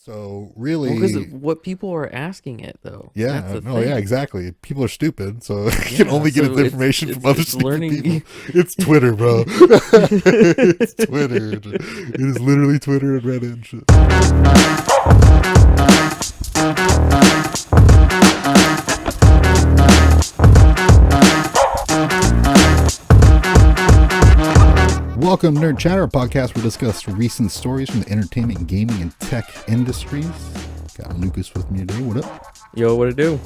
So Well, because really, what people are asking it though. That's yeah, the no, yeah, thing. exactly. People are stupid, so you can Yeah, only get its so it's information from it's other it's stupid people. learning. It's Twitter, bro. It's Twitter. It is literally Twitter and Reddit and shit. Welcome, Nerd Chatter, a podcast where we discuss recent stories from the entertainment, gaming, and tech industries. Got Lucas with me today. What up? Yo, what it do?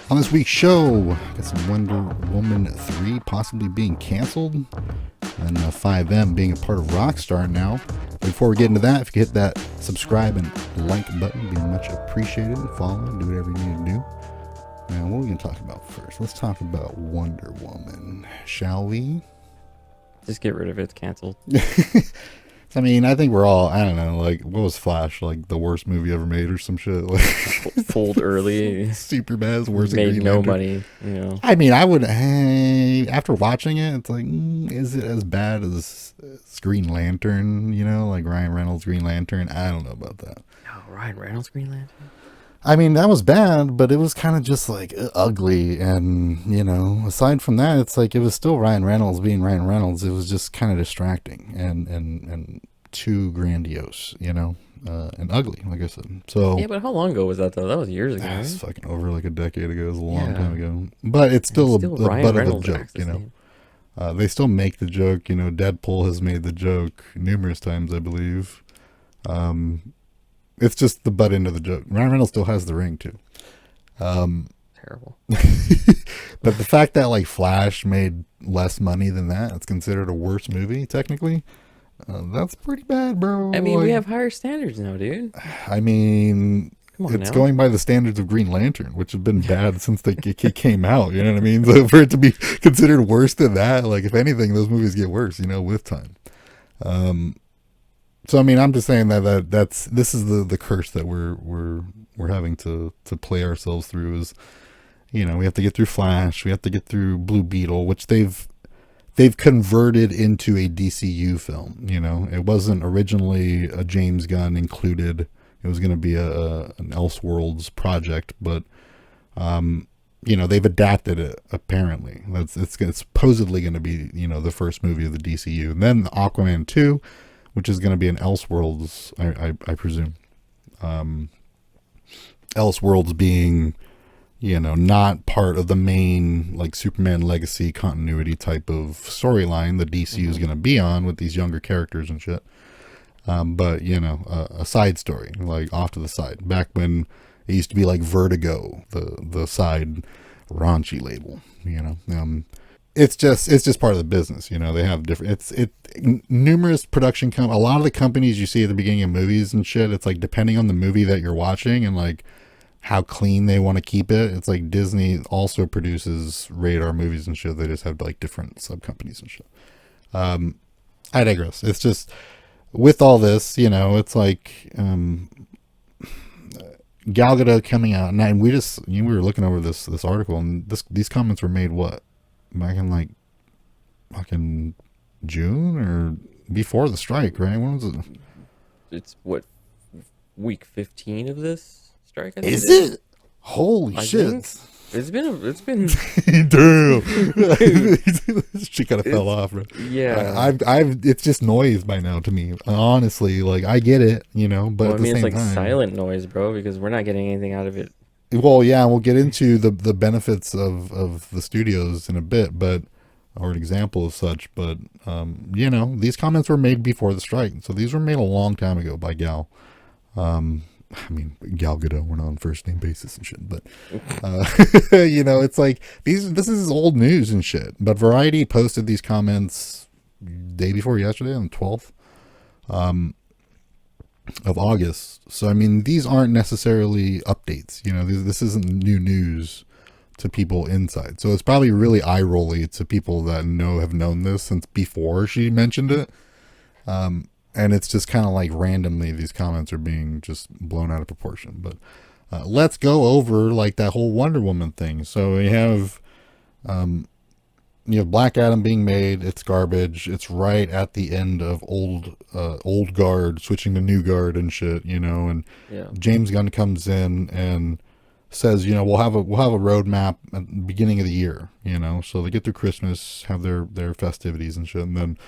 On this week's show, got some Wonder Woman 3 possibly being canceled, and FiveM being a part of Rockstar now. But before we get into that, if you could hit that subscribe and like button, it'd be much appreciated. Follow, do whatever you need to do. Now, what are we going to talk about first? Let's talk about Wonder Woman, shall we? Just get rid of it. It's canceled. I mean, I think we're all, I don't know, like, what was Flash? Like, the worst movie ever made or some shit? Like, Pulled early. super bad, worse than Made Green no Lantern. money. You know. I mean, I would, after watching it, it's like, is it as bad as Green Lantern, you know, like Ryan Reynolds' Green Lantern? I don't know about that. Oh, Ryan Reynolds Green Lantern. I mean, that was bad, but it was kind of just like ugly. And, you know, aside from that, it's like it was still Ryan Reynolds being Ryan Reynolds. It was just kind of distracting and too grandiose, you know, and ugly, like I said. So Yeah, but how long ago was that though? That was years ago. it's Right? fucking over like a decade ago. It was a long Yeah. time ago. But it's still, Still a Ryan butt of Reynolds the joke, acts the you know. same. They still make the joke, you know. Deadpool has made the joke numerous times, I believe. It's just the butt end of the joke. Ryan Reynolds still has the ring too. Terrible. But the fact that like Flash made less money than that, it's considered a worse movie technically. That's pretty bad, bro. I mean, like, we have higher standards now, dude. I mean, Come on it's now. going by the standards of Green Lantern, which have been bad since it came out. You know what I mean? So for it to be considered worse than that, like if anything, those movies get worse, you know, with time. So I mean, I'm just saying that this is the curse that we're having to play ourselves through. Is, you know, we have to get through Flash, we have to get through Blue Beetle, which they've converted into a DCU film. You know, it wasn't originally a James Gunn included. It was going to be an Elseworlds project, but you know, they've adapted it. Apparently, it's supposedly going to be, you know, the first movie of the DCU, and then Aquaman 2, which is going to be an Elseworlds, I presume. Elseworlds being, you know, not part of the main like Superman Legacy continuity type of storyline the DCU is going to be on with these younger characters and shit. But, you know, a side story, like off to the side. Back when it used to be like Vertigo, the side raunchy label, you know. It's just part of the business, you know. They have different, numerous production a lot of the companies you see at the beginning of movies and shit, it's like depending on the movie that you're watching and like how clean they want to keep it. It's like Disney also produces radar movies and shit. They just have like different sub companies and shit. I digress. It's just with all this, you know, it's like Gal Gadot coming out, and we just, you know, we were looking over this article, and these comments were made back in like fucking June or before the strike, right? When was it? It's what, week 15 of this strike? I think Is it? Holy I shit! think. It's been Damn, she kind of fell off, bro. yeah. It's just noise by now to me. Honestly, like I get it, you know, but Well, at I the mean, it's same like time, silent noise, bro, because we're not getting anything out of it. well, yeah, we'll get into the benefits of the studios in a bit, but or an example of such. But you know, these comments were made before the strike, so these were made a long time ago by Gal. I mean, Gal Gadot, we're not on first name basis and shit, but you know, it's like this is old news and shit. But Variety posted these comments day before yesterday on the 12th of August. So I mean, these aren't necessarily updates. You know, this isn't new news to people inside. So it's probably really eye rolly to people that have known this since before she mentioned it. And it's just kind of like randomly these comments are being just blown out of proportion. But let's go over like that whole Wonder Woman thing. So we have you have Black Adam being made. It's garbage. It's right at the end of old guard switching to new guard and shit, and Yeah. James Gunn comes in and says, we'll have a roadmap at the beginning of the year, so they get through Christmas, have their festivities and shit, and then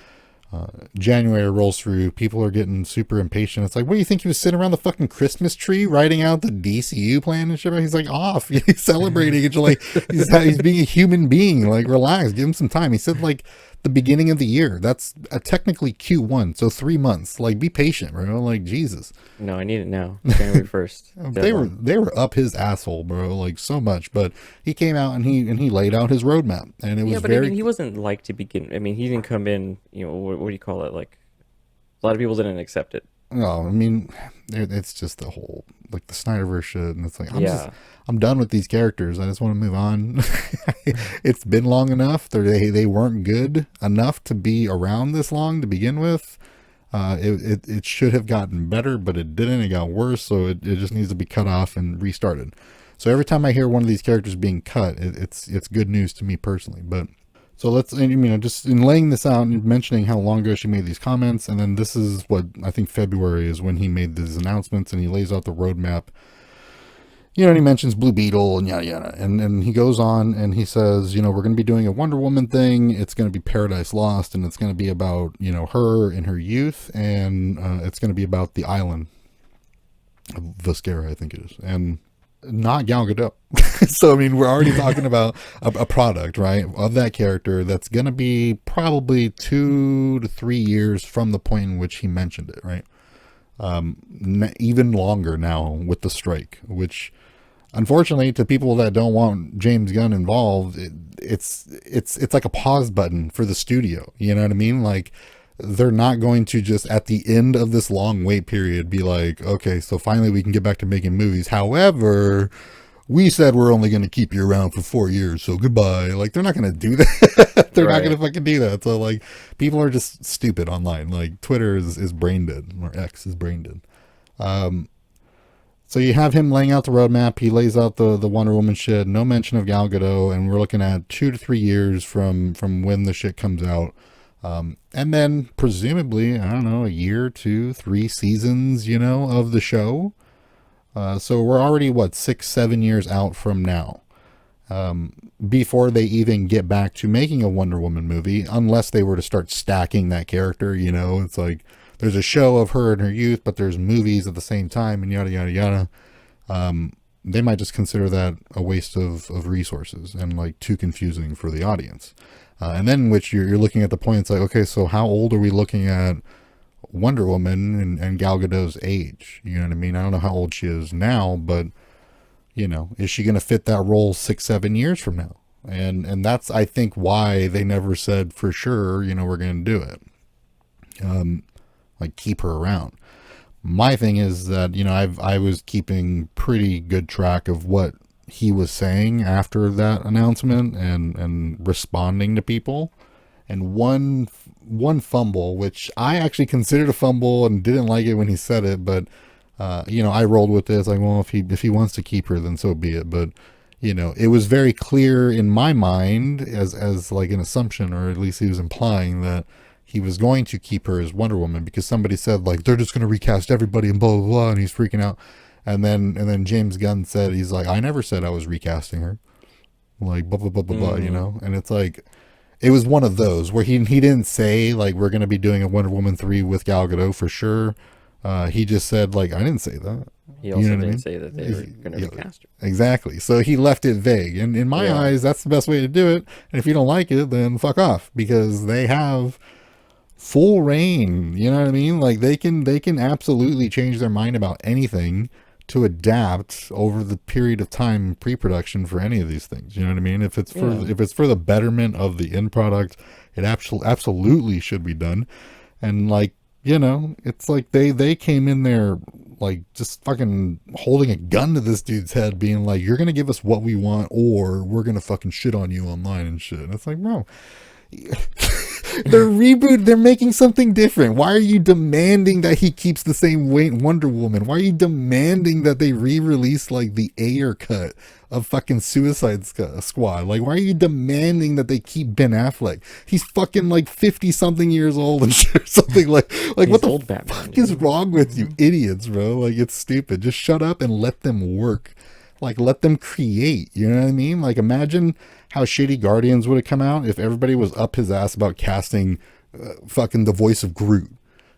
January rolls through. People are getting super impatient. It's like, what do you think he was sitting around the fucking Christmas tree writing out the DCU plan and shit? He's like off. He's celebrating. It's like he's being a human being. Like, relax, give him some time. He said like the beginning of the year. That's technically Q1, so 3 months. Like, be patient, bro. Like, Jesus. No, I need it now. January 1st. They were up his asshole, bro, like so much. But he came out and he laid out his roadmap, and it was but very. I mean, he wasn't like to begin. I mean, he didn't come in. What do you call it? Like, a lot of people didn't accept it. No, I mean, it's just the whole like the Snyderverse shit, and it's like I'm done with these characters. I just want to move on. It's been long enough. They weren't good enough to be around this long to begin with. It should have gotten better, but it didn't. It got worse, so it just needs to be cut off and restarted. So every time I hear one of these characters being cut, it's good news to me personally. But so let's, just in laying this out and mentioning how long ago she made these comments, and then this is what I think February is when he made these announcements, and he lays out the roadmap. And he mentions Blue Beetle and yada yada, and he goes on and he says, we're going to be doing a Wonder Woman thing. It's going to be Paradise Lost, and it's going to be about her in her youth, and it's going to be about the island of Vescara, I think it is, and not Gal Gadot. So I mean, we're already talking about a product, right, of that character that's going to be probably 2 to 3 years from the point in which he mentioned it, right? Even longer now with the strike, which unfortunately to people that don't want James Gunn involved, it's like a pause button for the studio. You know what I mean? Like, they're not going to just at the end of this long wait period be like, okay, so finally we can get back to making movies. However, we said we're only going to keep you around for 4 years, so goodbye. Like, they're not going to do that. They're not going to fucking do that. So like, people are just stupid online. Like, Twitter is brain dead, or X is brain dead. So you have him laying out the roadmap. He lays out the Wonder Woman shit. No mention of Gal Gadot, and we're looking at 2 to 3 years from when the shit comes out. And then presumably, I don't know, a year, 2, 3 seasons, of the show. So we're already 6, 7 years out from now, before they even get back to making a Wonder Woman movie, unless they were to start stacking that character. It's like there's a show of her in her youth, but there's movies at the same time, and yada yada yada. They might just consider that a waste of resources and like too confusing for the audience. And then which you're looking at the point, it's like, okay, so how old are we looking at Wonder Woman and Gal Gadot's age? You know what I mean? I don't know how old she is now, but is she going to fit that role 6, 7 years from now? And that's, I think, why they never said for sure, we're going to do it. Like, keep her around. My thing is that, I was keeping pretty good track of what he was saying after that announcement and responding to people. And one fumble, which I actually considered a fumble and didn't like it when he said it, but I rolled with this. Like, well, if he wants to keep her, then so be it. But it was very clear in my mind as like an assumption, or at least he was implying that he was going to keep her as Wonder Woman, because somebody said like they're just going to recast everybody and blah blah blah, and he's freaking out. And then James Gunn said, he's like, I never said I was recasting her. Like, blah, blah, blah, blah, blah, And it's like, it was one of those where he didn't say, like, we're going to be doing a Wonder Woman 3 with Gal Gadot for sure. He just said, like, I didn't say that. He also didn't say that they were going to recast her. Exactly. So he left it vague. And in my eyes, that's the best way to do it. And if you don't like it, then fuck off. Because they have full reign. You know what I mean? Like, they can absolutely change their mind about anything to adapt over the period of time pre-production for any of these things. You know what I mean? If it's for the betterment of the end product, it absolutely should be done. And like, it's like they came in there like just fucking holding a gun to this dude's head, being like, you're gonna give us what we want, or we're gonna fucking shit on you online and shit. And it's like, bro, They're reboot. They're making something different. Why are you demanding that he keeps the same weight Wonder Woman? Why are you demanding that they re-release like the Ayer cut of fucking Squad? Like, why are you demanding that they keep Ben Affleck? He's fucking like 50 something years old and shit or something. Like what the old Batman, fuck dude. is wrong with you idiots, bro? Like, it's stupid. Just shut up and let them work. Like, let them create. You know what I mean? Like, imagine how shitty Guardians would have come out if everybody was up his ass about casting fucking the voice of Groot.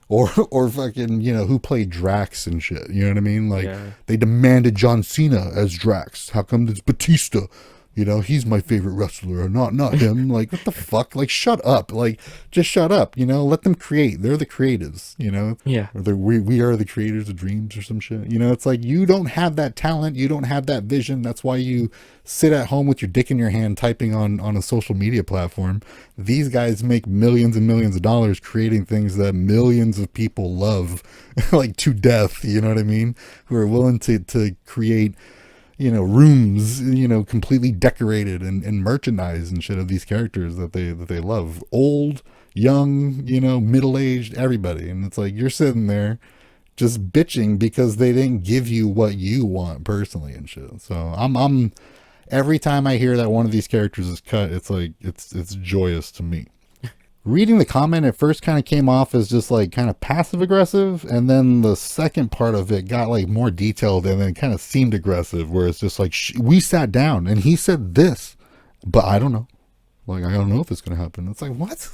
Or fucking, you know, who played Drax and shit. You know what I mean? Like, they demanded John Cena as Drax. How come it's Batista? You know, he's my favorite wrestler, not him. Like, what the fuck? Like, shut up. Like, just shut up. You know, let them create. They're the creatives. You know, Yeah. Or we are the creators of dreams or some shit. You know, it's like, you don't have that talent. You don't have that vision. That's why you sit at home with your dick in your hand typing on a social media platform. These guys make millions and millions of dollars creating things that millions of people love, like, to death. You know what I mean? Who are willing to create, you know, rooms, you know, completely decorated and merchandise and shit of these characters that they love. Old, young, you know, middle-aged, everybody. And it's like, you're sitting there just bitching because they didn't give you what you want personally and shit. So I'm every time I hear that one of these characters is cut, it's like, it's joyous to me. Reading the comment, it first kind of came off as just like kind of passive aggressive, and then the second part of it got like more detailed and then kind of seemed aggressive, where it's just like, we sat down and he said this, but I don't know. Like, I don't know if it's going to happen. It's like, what?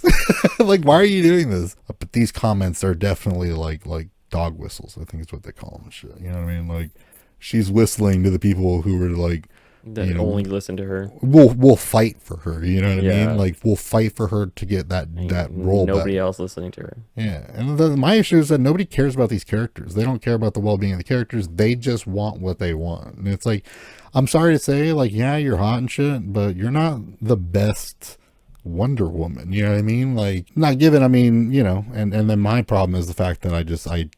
Like, why are you doing this? But these comments are definitely like dog whistles, I think is what they call them and shit. You know what I mean? Like, she's whistling to the people who were like, that, you know, only listen to her. We'll fight for her. You know what I Yeah. mean? Like, we'll fight for her to get that role back. Nobody else listening to her. Yeah, and my issue is that nobody cares about these characters. They don't care about the well-being of the characters. They just want what they want. And it's like, I'm sorry to say, like, yeah, you're hot and shit, but you're not the best Wonder Woman. You know what I mean? Like, not given, I mean, you know, and then my problem is the fact that I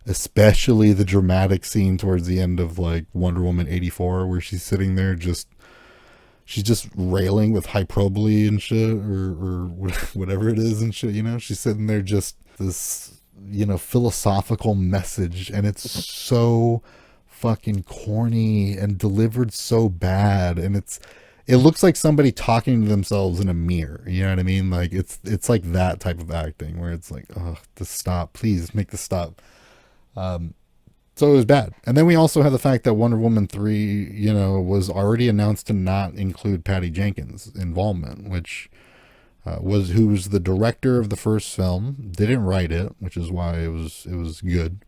especially the dramatic scene towards the end of like Wonder Woman 84, where she's sitting there she's just railing with hyperbole and shit, or whatever it is and shit, you know? She's sitting there just this, you know, philosophical message, and it's so fucking corny and delivered so bad, and it looks like somebody talking to themselves in a mirror, you know what I mean? Like, it's like that type of acting where it's like, oh, just stop, please make this stop. So it was bad. And then we also had the fact that Wonder Woman 3, you know, was already announced to not include Patty Jenkins' involvement, which who was the director of the first film, didn't write it, which is why it was good.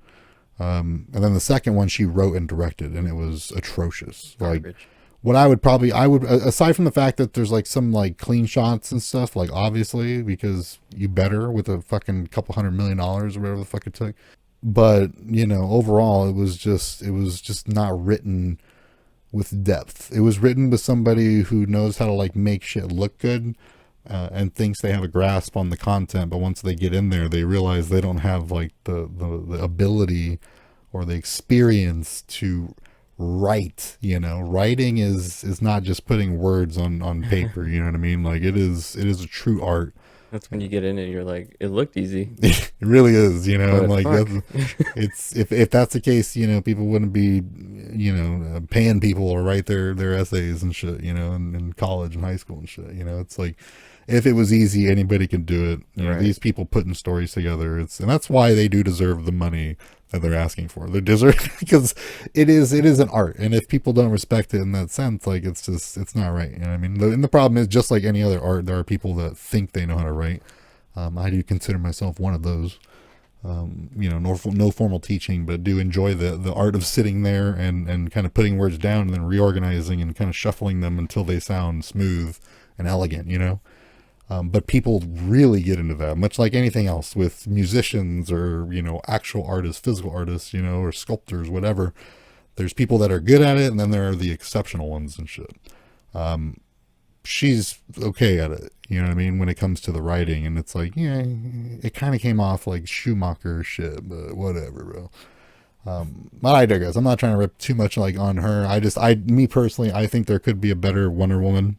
And then the second one she wrote and directed, and it was atrocious. Garbage. Like, what I would aside from the fact that there's like some like clean shots and stuff, like, obviously, because you better with a fucking couple $100 million or whatever the fuck it took. But, you know, overall, it was just not written with depth. It was written with somebody who knows how to like make shit look good, and thinks they have a grasp on the content. But once they get in there, they realize they don't have like the ability or the experience to write. You know, writing is not just putting words on paper. You know what I mean? Like, it is a true art. That's when you get in it, you're like, it looked easy. It really is, you know. But And like, it's if that's the case, you know, people wouldn't be, you know, paying people to write their essays and shit, you know, in college and high school and shit. You know, it's like, if it was easy, anybody could do it. You know, these people putting stories together, and that's why they do deserve the money that they're asking for. They deserve, because it is an art, and if people don't respect it in that sense, like, it's not right. You know what I mean? And the problem is, just like any other art, there are people that think they know how to write. I do consider myself one of those. You know, no formal teaching, but do enjoy the art of sitting there and kind of putting words down and then reorganizing and kind of shuffling them until they sound smooth and elegant, you know? But people really get into that, much like anything else with musicians or, you know, actual artists, physical artists, you know, or sculptors, whatever. There's people that are good at it, and then there are the exceptional ones and shit. She's okay at it, you know what I mean, when it comes to the writing, and it's like, yeah, it kind of came off like Schumacher shit, but whatever, bro. But I digress. I'm not trying to rip too much like on her. Me personally, I think there could be a better Wonder Woman.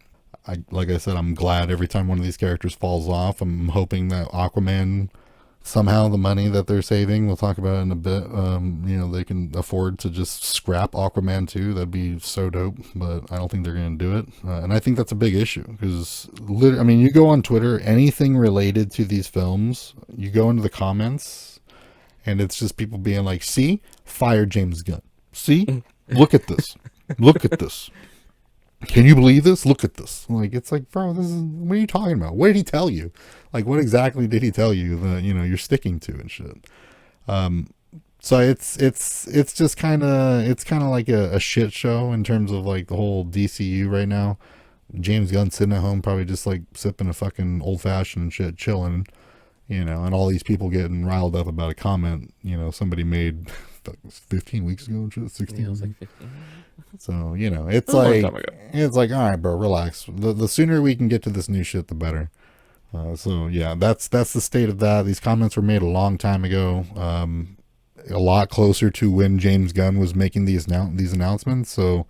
like I said, I'm glad every time one of these characters falls off. I'm hoping that Aquaman, somehow the money that they're saving, we'll talk about it in a bit, they can afford to just scrap Aquaman 2. That'd be so dope, but I don't think they're going to do it. And I think that's a big issue because, you go on Twitter, anything related to these films, you go into the comments, and it's just people being like, see, fire James Gunn. See, look at this. Look at this. Can you believe this? Look at this. Like, it's like, bro, what are you talking about? What did he tell you? Like, what exactly did he tell you that, you're sticking to and shit? So it's just kind of like a shit show in terms of like the whole DCU right now. James Gunn sitting at home, probably just like sipping a fucking old fashioned and shit, chilling, and all these people getting riled up about a comment, somebody made 15 weeks ago, 16. Yeah, it was like 15. So, it's like, all right, bro, relax. The sooner we can get to this new shit, the better. So yeah, that's the state of that. These comments were made a long time ago, a lot closer to when James Gunn was making these announcements. So,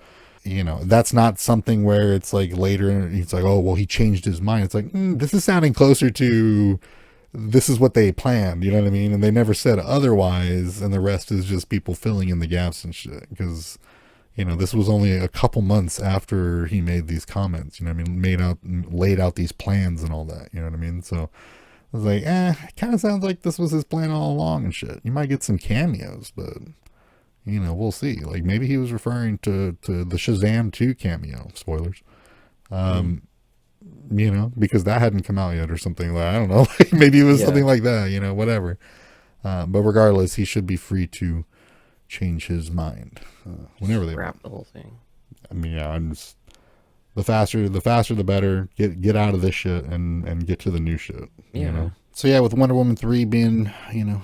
that's not something where it's like later, it's like, oh, well, he changed his mind. It's like, this is sounding closer to, this is what they planned, you know what I mean? And they never said otherwise, and the rest is just people filling in the gaps and shit, because this was only a couple months after he made these comments, laid out these plans and all that, you know what I mean? So I was like, it kind of sounds like this was his plan all along and shit. You might get some cameos, but, we'll see. Like, maybe he was referring to the Shazam 2 cameo, spoilers, because that hadn't come out yet or something. Like, I don't know, like maybe it was something like that, whatever. But regardless, he should be free to change his mind whenever they wrap the whole thing. I'm just, the faster the better. Get out of this shit and get to the new shit. So yeah, with Wonder Woman 3 being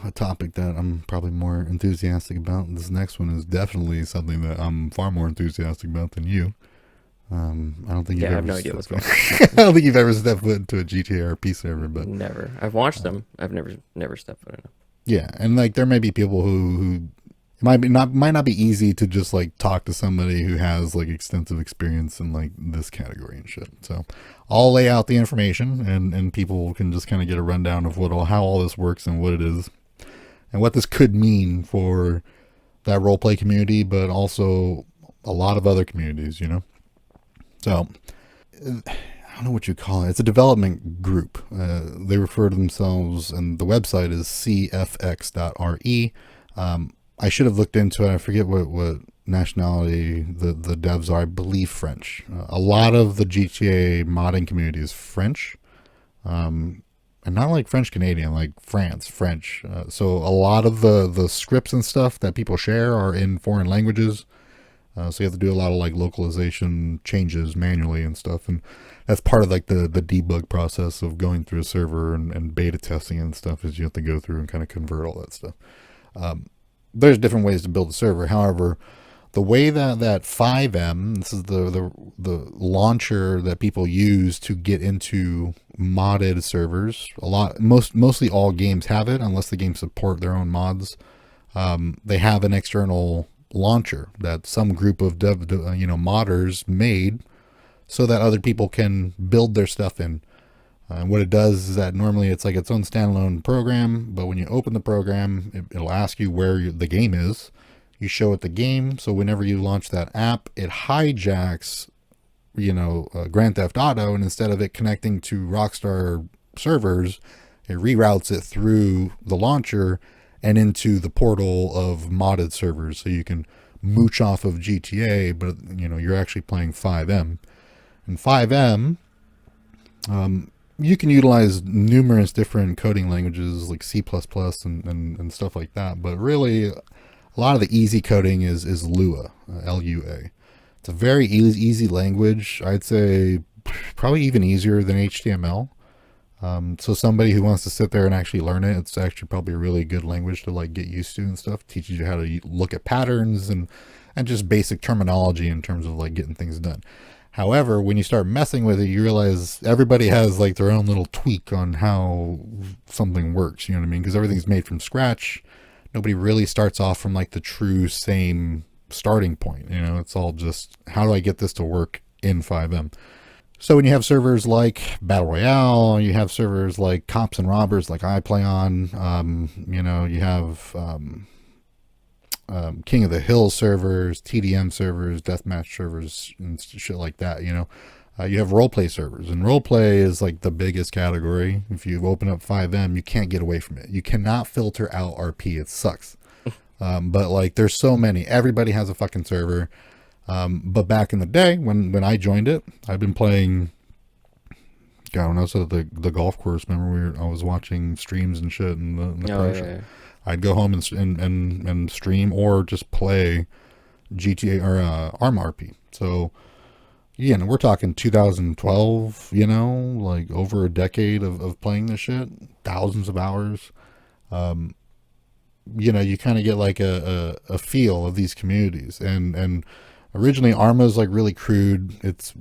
a topic that I'm probably more enthusiastic about, this next one is definitely something that I'm far more enthusiastic about than you. I don't think I have no idea what's going on. I don't think you've ever stepped foot into a GTA RP server, but never. I've watched them. I've never stepped foot in them. Yeah, and like there may be people who might not be easy to just like talk to somebody who has like extensive experience in like this category and shit. So I'll lay out the information and people can just kind of get a rundown of how all this works and what it is and what this could mean for that roleplay community, but also a lot of other communities, So I don't know what you call it. It's a development group. They refer to themselves, and the website is cFX.re. I should have looked into it. I forget what nationality the devs are. I believe French. A lot of the GTA modding community is French, and not like French Canadian, like French. So a lot of the scripts and stuff that people share are in foreign languages. So you have to do a lot of like localization changes manually and stuff, and that's part of like the debug process of going through a server and beta testing and stuff. Is you have to go through and kind of convert all that stuff. There's different ways to build a server. However, the way that FiveM, this is the launcher that people use to get into modded servers. Mostly all games have it, unless the games support their own mods. They have an external launcher that some group of modders made so that other people can build their stuff in. And what it does is that normally it's like its own standalone program, but when you open the program, it'll ask you where the game is. You show it the game, so whenever you launch that app, it hijacks, Grand Theft Auto, and instead of it connecting to Rockstar servers, it reroutes it through the launcher and into the portal of modded servers, so you can mooch off of GTA, but you're actually playing FiveM. And FiveM, you can utilize numerous different coding languages like C++ and stuff like that, but really a lot of the easy coding is Lua, Lua. It's a very easy language. I'd say probably even easier than HTML. So somebody who wants to sit there and actually learn it, it's actually probably a really good language to like get used to and stuff. It teaches you how to look at patterns and just basic terminology in terms of like getting things done. However, when you start messing with it, you realize everybody has like their own little tweak on how something works. You know what I mean? Because everything's made from scratch. Nobody really starts off from like the true same starting point. It's all just, how do I get this to work in FiveM? So when you have servers like Battle Royale, you have servers like Cops and Robbers, like I play on. You have King of the Hill servers, TDM servers, deathmatch servers, and shit like that. You have roleplay servers, and roleplay is like the biggest category. If you open up FiveM, you can't get away from it. You cannot filter out RP. It sucks. But like, there's so many. Everybody has a fucking server. But back in the day when I joined it, I've been playing. God, when I was at the golf course, remember I was watching streams and shit and the pro shit. Yeah. I'd go home and stream or just play GTA or ARM RP. So, we're talking 2012. Like over a decade of playing this shit, thousands of hours. You kind of get like a feel of these communities, and originally Arma's like really crude. It's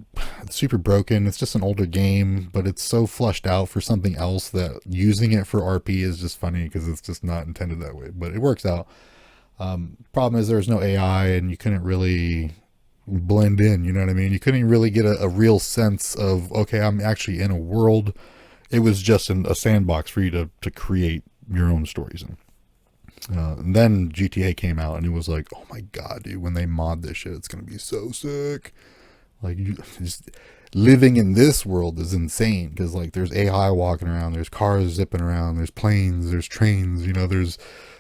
super broken. It's just an older game, but it's so flushed out for something else that using it for RP is just funny because it's just not intended that way, but it works out. Problem is there's no AI and you couldn't really blend in, you know what I mean? You couldn't really get a real sense of, okay, I'm actually in a world. It was just a sandbox for you to create your own stories in. And then GTA came out and it was like, oh my god, dude, when they mod this shit, it's gonna be so sick. Like, you just living in this world is insane because like there's AI walking around, there's cars zipping around, there's planes, there's trains,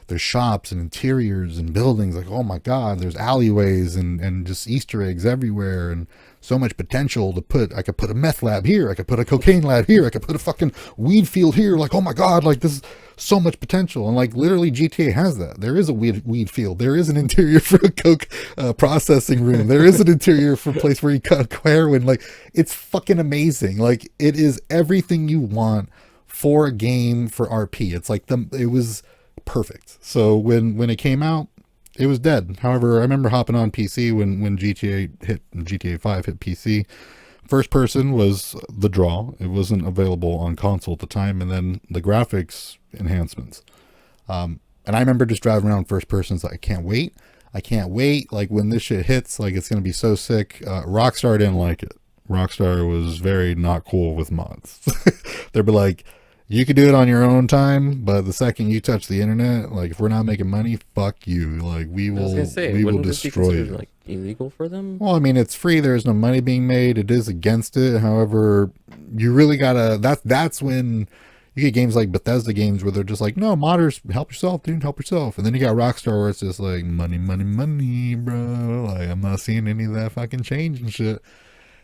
there's shops and interiors and buildings. Like, oh my god, there's alleyways and just Easter eggs everywhere and so much potential to put. I could put a meth lab here, I could put a cocaine lab here, I could put a fucking weed field here. Like, oh my god, like this is so much potential. And like literally GTA has that. There is a weed field, there is an interior for a coke processing room, there is an interior for a place where you cut heroin. Like, it's fucking amazing. Like, it is everything you want for a game for RP. It's like it was perfect. So when it came out, it was dead. However, I remember hopping on PC when GTA 5 hit PC. First person was the draw. It wasn't available on console at the time, and then the graphics enhancements. And I remember just driving around first person. It's like, I can't wait. Like, when this shit hits, like, it's gonna be so sick. Rockstar didn't like it. Rockstar was very not cool with mods. They'd be like, you could do it on your own time, but the second you touch the internet, like, if we're not making money, fuck you. Like, we will destroy you. Like, illegal for them? Well, I mean, it's free. There's no money being made. It is against it. However, you really gotta. That's when you get games like Bethesda games where they're just like, no, modders, help yourself, dude, help yourself. And then you got Rockstar where it's just like, money, money, money, bro. Like, I'm not seeing any of that fucking change and shit.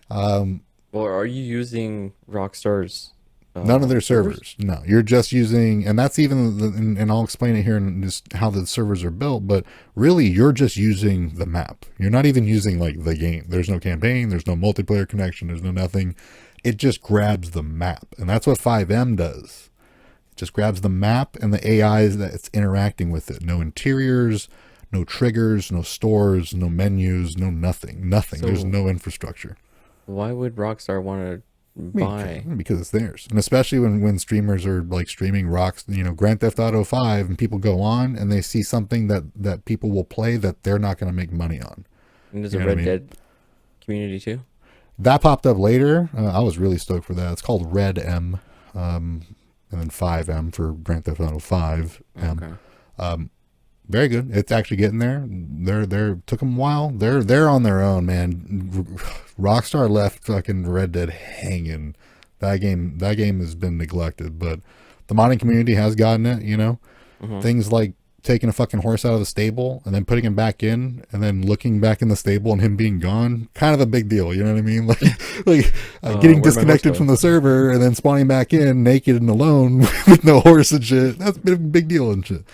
Or are you using Rockstar's? None of their servers. No, you're just using, and that's even, and I'll explain it here in just how the servers are built, but really you're just using the map. You're not even using like the game. There's no campaign, there's no multiplayer connection, there's no nothing. It just grabs the map. And that's what FiveM does. It just grabs the map and the AIs that it's interacting with it. No interiors, no triggers, no stores, no menus, no nothing. Nothing. So there's no infrastructure. Why would Rockstar want to buy? Because it's theirs. And especially when streamers are like streaming Grand Theft Auto 5 and people go on and they see something that people will play that they're not going to make money on. And there's a Red Dead community too? That popped up later. I was really stoked for that. It's called Red M, and then FiveM for Grand Theft Auto 5. Okay. Very good. It's actually getting there. They're took them a while. They're on their own, man. Rockstar left fucking Red Dead hanging. That game has been neglected, but the modding community has gotten it. Mm-hmm. Things like taking a fucking horse out of the stable and then putting him back in, and then looking back in the stable and him being gone. Kind of a big deal. You know what I mean? Like getting disconnected from the server and then spawning back in naked and alone with no horse and shit. That's been a big deal and shit.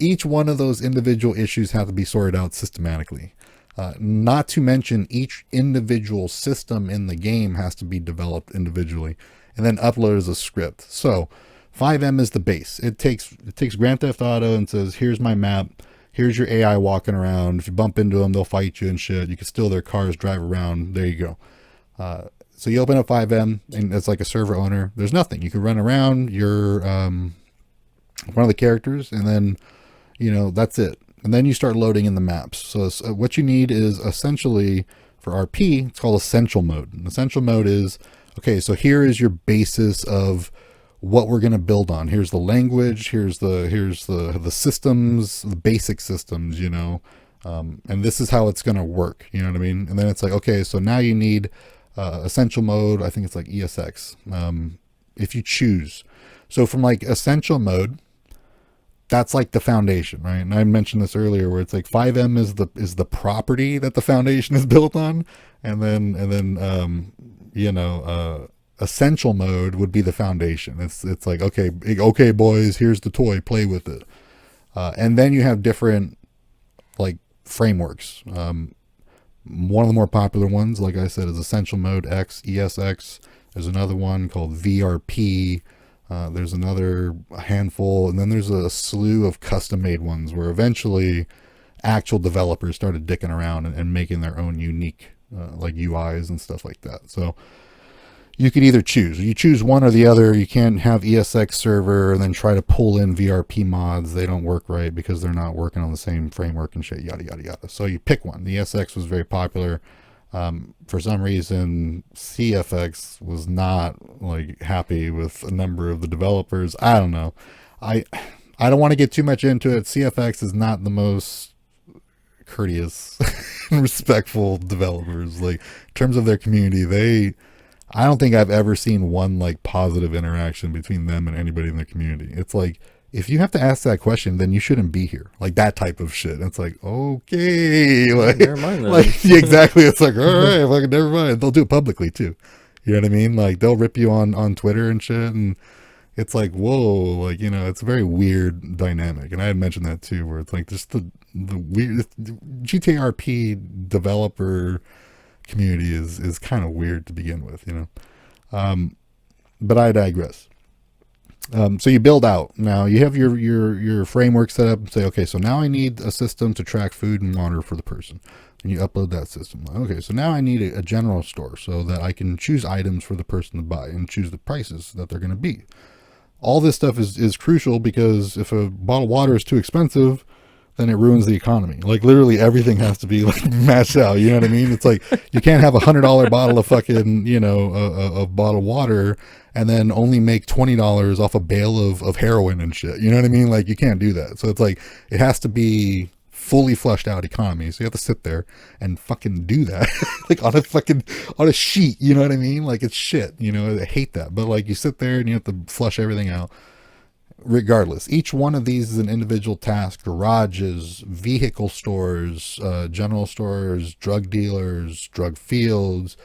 Each one of those individual issues have to be sorted out systematically. Not to mention each individual system in the game has to be developed individually and then uploaded as a script. So FiveM is the base. It takes Grand Theft Auto and says, here's my map. Here's your AI walking around. If you bump into them, they'll fight you and shit. You can steal their cars, drive around. There you go. So you open up FiveM and it's like a server owner. There's nothing. You can run around. You're one of the characters, and then that's it. And then you start loading in the maps. So what you need is essentially for RP, it's called Essential Mode. And Essential Mode is, okay, so here is your basis of what we're going to build on. Here's the language, here's the systems, the basic systems, you know. And this is how it's going to work, you know what I mean? And then it's like, okay, so now you need essential mode. I think it's like ESX. If you choose. So from like essential mode, that's like the foundation, right? And I mentioned this earlier, where it's like FiveM is the property that the foundation is built on, and then you know, essential mode would be the foundation. It's like, okay boys, here's the toy, play with it. And then you have different like frameworks. One of the more popular ones, like I said, is essential mode X, ESX. There's another one called VRP. There's another handful, and then there's a slew of custom-made ones where eventually actual developers started dicking around and making their own unique like UIs and stuff like that. So you could either choose. You choose one or the other. You can't have ESX server and then try to pull in VRP mods. They don't work right because they're not working on the same framework and shit, yada, yada, yada. So you pick one. The ESX was very popular. For some reason, cFX was not like happy with a number of the developers. I don't know. I don't want to get too much into it. cFX is not the most courteous and respectful developers. Like in terms of their community, I don't think I've ever seen one like positive interaction between them and anybody in the community. It's like, if you have to ask that question, then you shouldn't be here. Like that type of shit. It's like, okay, like, Never mind then. like yeah, exactly. It's like, all right, fucking never mind. They'll do it publicly too. You know what I mean? Like they'll rip you on Twitter and shit, and it's like, whoa, like, you know, it's a very weird dynamic. And I had mentioned that too, where it's like just the weird GTRP developer community is kind of weird to begin with, you know. But I digress. So you build out. Now you have your framework set up and say, okay, so now I need a system to track food and water for the person. And you upload that system. Okay, so now I need a general store so that I can choose items for the person to buy and choose the prices that they're going to be. All this stuff is crucial, because if a bottle of water is too expensive, then it ruins the economy. Like literally everything has to be like matched out. You know what I mean? It's like you can't have $100 bottle of fucking, you know, a bottle of water and then only make $20 off a bale of heroin and shit. You know what I mean? Like you can't do that. So it's like it has to be fully flushed out economy. So you have to sit there and fucking do that like on a sheet. You know what I mean? Like it's shit. You know, I hate that. But like you sit there and you have to flush everything out. Regardless, each one of these is an individual task. Garages, vehicle stores, general stores, drug dealers, drug fields,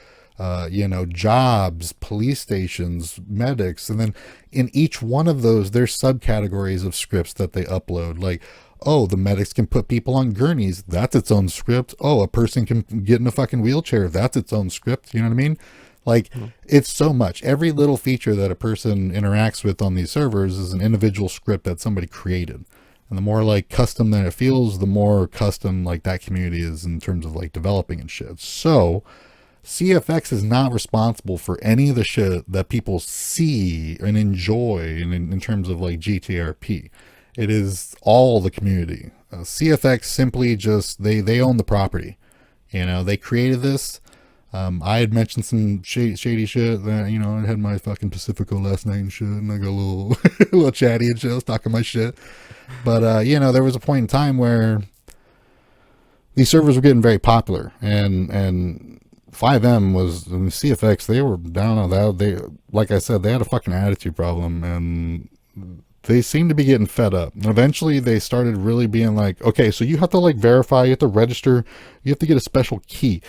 you know, jobs, police stations, medics. And then in each one of those, there's subcategories of scripts that they upload. Like, oh, the medics can put people on gurneys. That's its own script. Oh, a person can get in a fucking wheelchair. That's its own script. You know what I mean? Like, it's so much. Every little feature that a person interacts with on these servers is an individual script that somebody created. And the more like custom that it feels, the more custom like that community is in terms of like developing and shit. So cFX is not responsible for any of the shit that people see and enjoy in terms of like GTRP. It is all the community. cFX simply just, they own the property. You know, they created this. I had mentioned some shady shit that, you know, I had my fucking Pacifico last night and shit, and I got a little, a little chatty and shit. I was talking my shit. But, you know, there was a point in time where these servers were getting very popular, and FiveM was, and cFX, they were down on that. They, like I said, they had a fucking attitude problem, and they seemed to be getting fed up. And eventually they started really being like, okay, so you have to like verify, you have to register, you have to get a special key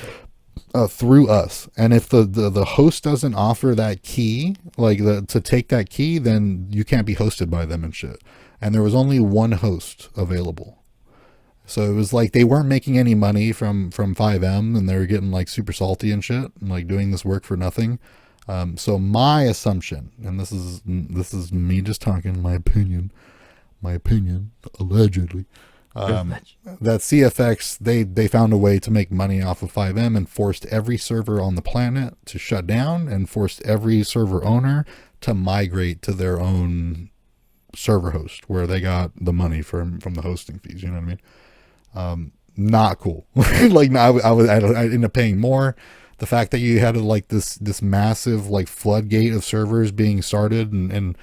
through us, and if the host doesn't offer that key, like to take that key, then you can't be hosted by them and shit. And there was only one host available, so it was like they weren't making any money from FiveM, and they were getting like super salty and shit, and like doing this work for nothing. So my assumption, and this is me just talking my opinion, allegedly. That cFX, they found a way to make money off of FiveM and forced every server on the planet to shut down, and forced every server owner to migrate to their own server host where they got the money from the hosting fees. You know what I mean? Not cool. Like, no, I ended up paying more. the fact that you had like this massive like floodgate of servers being started, and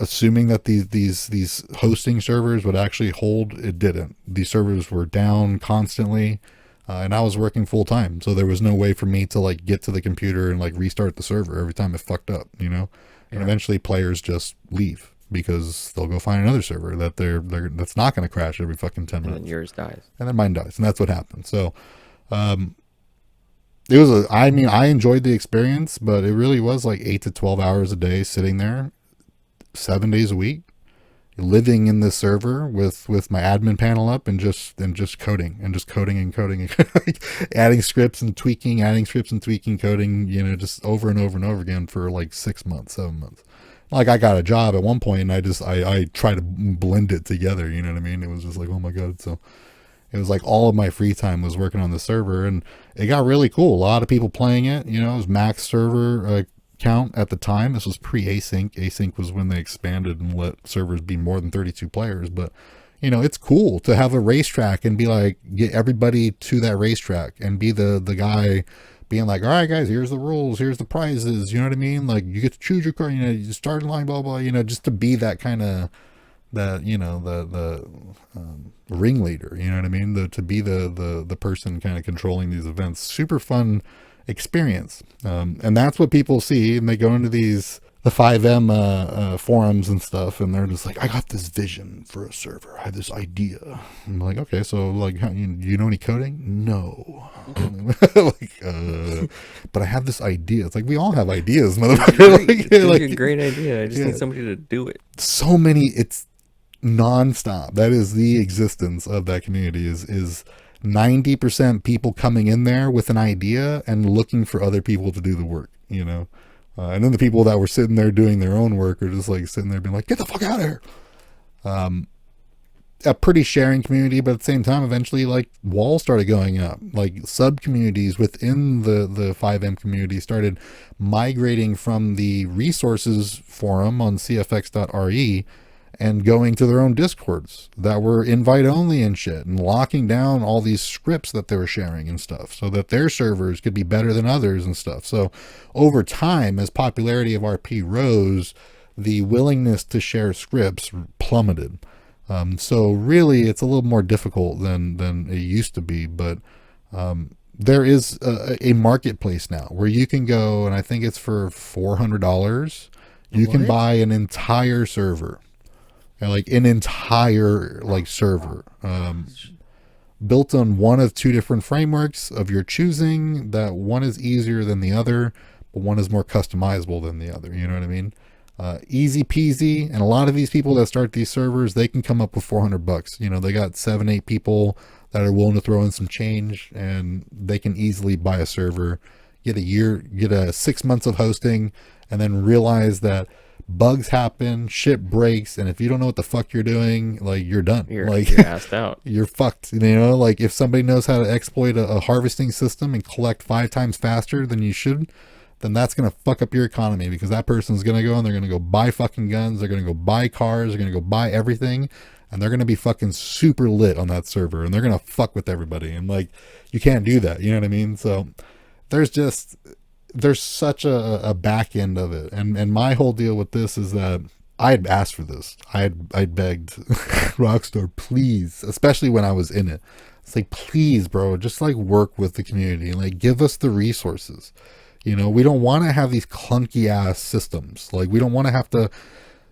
assuming that these hosting servers would actually hold, it didn't. These servers were down constantly, and I was working full time, so there was no way for me to like get to the computer and like restart the server every time it fucked up, you know. And eventually players just leave because they'll go find another server that they're that's not going to crash every fucking 10 minutes. And then yours dies. And then mine dies, and that's what happened. So it was I mean, I enjoyed the experience, but it really was like 8 to 12 hours a day sitting there 7 days a week, living in this server with my admin panel up and just coding and coding, adding scripts and tweaking, coding, you know, just over and over and over again for like 6 months, 7 months. Like I got a job at one point and I try to blend it together, you know what I mean? It was just like, oh my God. So it was like all of my free time was working on the server, and it got really cool. A lot of people playing it, you know. It was max server count at the time. This was pre-async. Async was when they expanded and let servers be more than 32 players. But, you know, it's cool to have a racetrack and be like, get everybody to that racetrack and be the guy being like, all right, guys, here's the rules, here's the prizes, you know what I mean? Like, you get to choose your car, you know, you start in line, blah, blah, you know, just to be that kind of, that, you know, the ringleader, you know what I mean? To be the person kind of controlling these events. Super fun experience. And that's what people see, and they go into the FiveM forums and stuff, and they're just like, I got this vision for a server, I had this idea. I'm like, okay, so like, how, you know any coding? No. Like, but I have this idea. It's like, we all have ideas, motherfucker. It's a great idea. I just need somebody to do it. So many, it's nonstop. That is the existence of that community, is 90% people coming in there with an idea and looking for other people to do the work, you know. And then the people that were sitting there doing their own work are just like sitting there being like, get the fuck out of here. A pretty sharing community, but at the same time, eventually like walls started going up, like sub communities within the FiveM community started migrating from the resources forum on cFX.re and going to their own discords that were invite only and shit, and locking down all these scripts that they were sharing and stuff so that their servers could be better than others and stuff. So over time, as popularity of RP rose, the willingness to share scripts plummeted. So really it's a little more difficult than it used to be, but there is a marketplace now where you can go, and I think it's for $400 you can buy an entire server. Like an entire like server, built on one of two different frameworks of your choosing. That one is easier than the other, but one is more customizable than the other. You know what I mean? Easy peasy. And a lot of these people that start these servers, they can come up with $400. You know, they got 7-8 people that are willing to throw in some change, and they can easily buy a server, get a 6 months of hosting, and then realize that bugs happen, shit breaks, and if you don't know what the fuck you're doing, like, you're done. You're assed out. You're fucked. You know, like if somebody knows how to exploit a harvesting system and collect 5 times faster than you should, then that's going to fuck up your economy, because that person's going to go and they're going to go buy fucking guns, they're going to go buy cars, they're going to go buy everything, and they're going to be fucking super lit on that server, and they're going to fuck with everybody. And like, you can't do that. You know what I mean? So there's such a back end of it, and my whole deal with this is that I had asked for this. I begged Rockstar, please, especially when I was in it. It's like, please, bro, just like work with the community, like give us the resources. You know, we don't want to have these clunky ass systems. Like, we don't want to have to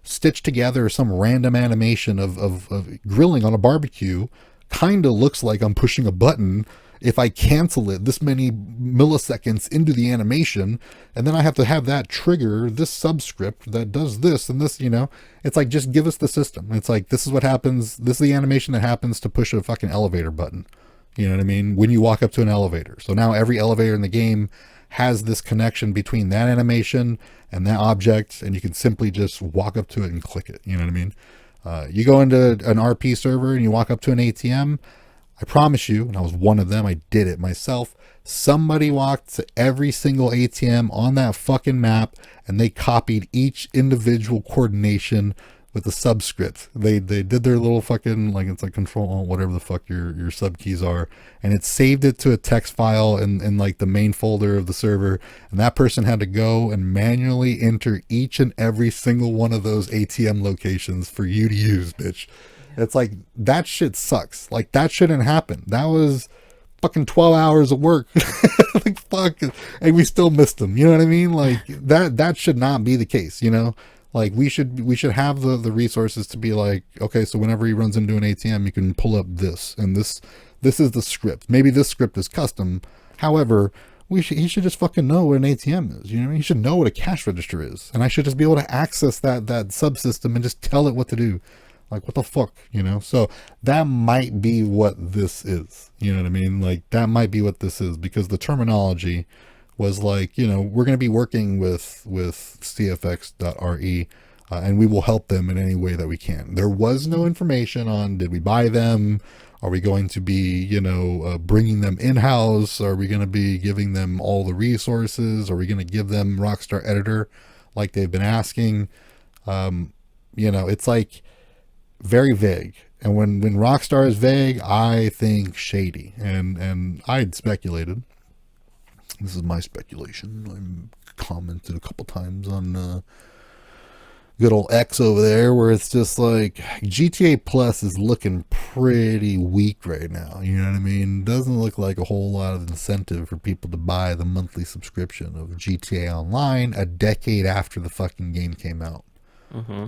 stitch together some random animation of grilling on a barbecue. Kind of looks like I'm pushing a button if I cancel it this many milliseconds into the animation, and then I have to have that trigger this subscript that does this and this, you know. It's like, just give us the system. It's like, this is what happens, this is the animation that happens to push a fucking elevator button, you know what I mean, when you walk up to an elevator. So now every elevator in the game has this connection between that animation and that object, and you can simply just walk up to it and click it, you know what I mean. You go into an RP server and you walk up to an ATM, I promise you, and I was one of them, I did it myself, somebody walked to every single ATM on that fucking map, and they copied each individual coordination with the subscript. They did their little fucking, like, it's like control whatever the fuck your sub keys are, and it saved it to a text file in like the main folder of the server, and that person had to go and manually enter each and every single one of those ATM locations for you to use, bitch. It's like, that shit sucks. Like, that shouldn't happen. That was fucking 12 hours of work. Like, fuck, and we still missed them. You know what I mean? Like, that should not be the case, you know? Like, we should have the resources to be like, okay, so whenever he runs into an ATM, you can pull up this, and this is the script. Maybe this script is custom. However, he should just fucking know what an ATM is. You know, he should know what a cash register is, and I should just be able to access that subsystem and just tell it what to do. Like, what the fuck, you know? So that might be what this is. You know what I mean? Like, that might be what this is, because the terminology was like, you know, we're going to be working with cFX.re, and we will help them in any way that we can. There was no information on, did we buy them? Are we going to be, you know, bringing them in-house? Are we going to be giving them all the resources? Are we going to give them Rockstar Editor like they've been asking? You know, it's like very vague. And when Rockstar is vague, I think shady. And I'd speculated. This is my speculation. I commented a couple times on good old X over there, where it's just like GTA Plus is looking pretty weak right now. You know what I mean? Doesn't look like a whole lot of incentive for people to buy the monthly subscription of GTA Online a decade after the fucking game came out. Mm-hmm.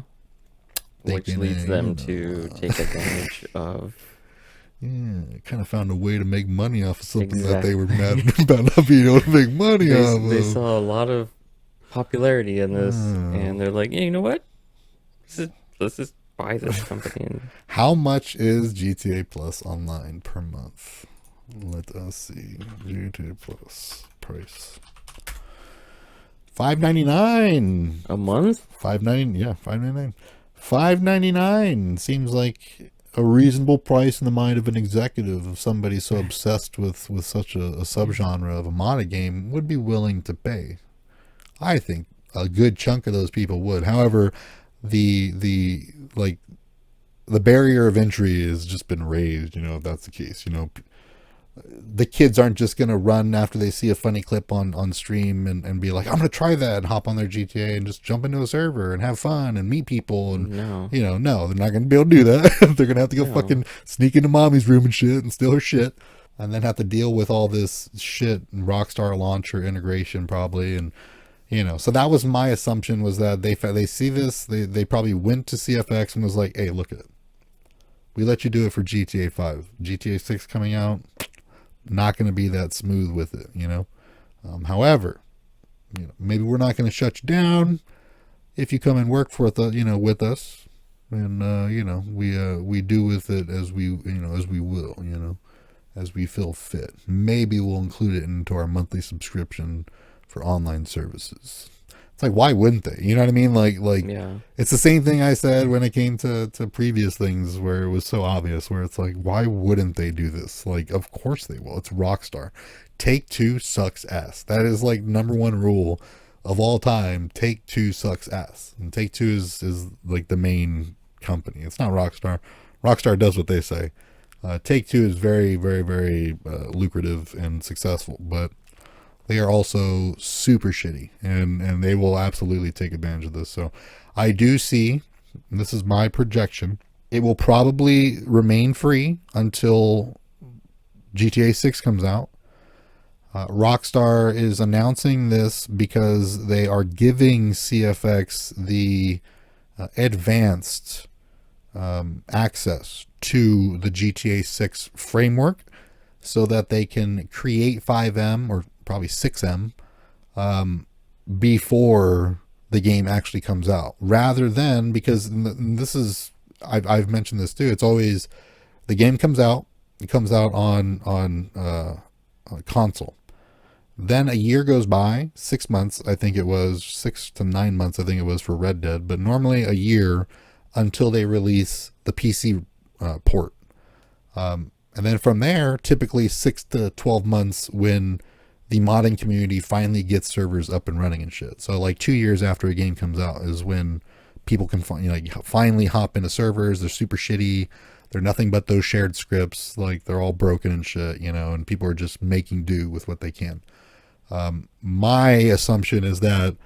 Which leads them to take advantage of. Yeah, kind of found a way to make money off of something that they were mad about not being able to make money off of. They saw a lot of popularity in this, and they're like, yeah, you know what? Let's just buy this company. How much is GTA Plus Online per month? Let us see. GTA Plus price. $5.99 a month. $5.99. Yeah, $5.99. $5.99 seems like a reasonable price in the mind of an executive, of somebody so obsessed with such a subgenre of a modded game would be willing to pay. I think a good chunk of those people would. However, the barrier of entry has just been raised, you know, if that's the case. You know, the kids aren't just going to run after they see a funny clip on stream and be like, I'm going to try that, and hop on their GTA and just jump into a server and have fun and meet people. And, you know, no, they're not going to be able to do that. They're going to have to go fucking sneak into mommy's room and shit and steal her shit, and then have to deal with all this shit and Rockstar launcher integration probably. And, you know, so that was my assumption, was that they see this, they probably went to cFX and was like, hey, look at it. We let you do it for GTA 5. GTA 6 coming out, not going to be that smooth with it, you know. However, you know, maybe we're not going to shut you down if you come and work for the, you know, with us, and you know, we do with it as we, you know, as we will, you know, as we feel fit. Maybe we'll include it into our monthly subscription for online services. It's like, why wouldn't they? You know what I mean? Like, It's the same thing I said when it came to previous things where it was so obvious, where it's like, why wouldn't they do this? Like, of course they will. It's Rockstar. Take-Two sucks ass. That is like number one rule of all time. Take-Two sucks ass. And Take-Two is like the main company. It's not Rockstar. Rockstar does what they say. Take-Two is very, very, very lucrative and successful, but they are also super shitty, and they will absolutely take advantage of this. So I do see, and this is my projection, it will probably remain free until GTA 6 comes out. Rockstar is announcing this because they are giving cFX the advanced access to the GTA 6 framework, so that they can create FiveM, or probably 6M, before the game actually comes out, rather than, because this is, I've mentioned this too, it's always, the game comes out, it comes out on console, then a year goes by, 6 months, I think it was 6 to 9 months, I think it was for Red Dead, but normally a year until they release the PC port, and then from there, typically 6 to 12 months when the modding community finally gets servers up and running and shit. So like 2 years after a game comes out is when people can finally hop into servers. They're super shitty. They're nothing but those shared scripts. Like, they're all broken and shit, and people are just making do with what they can. My assumption is that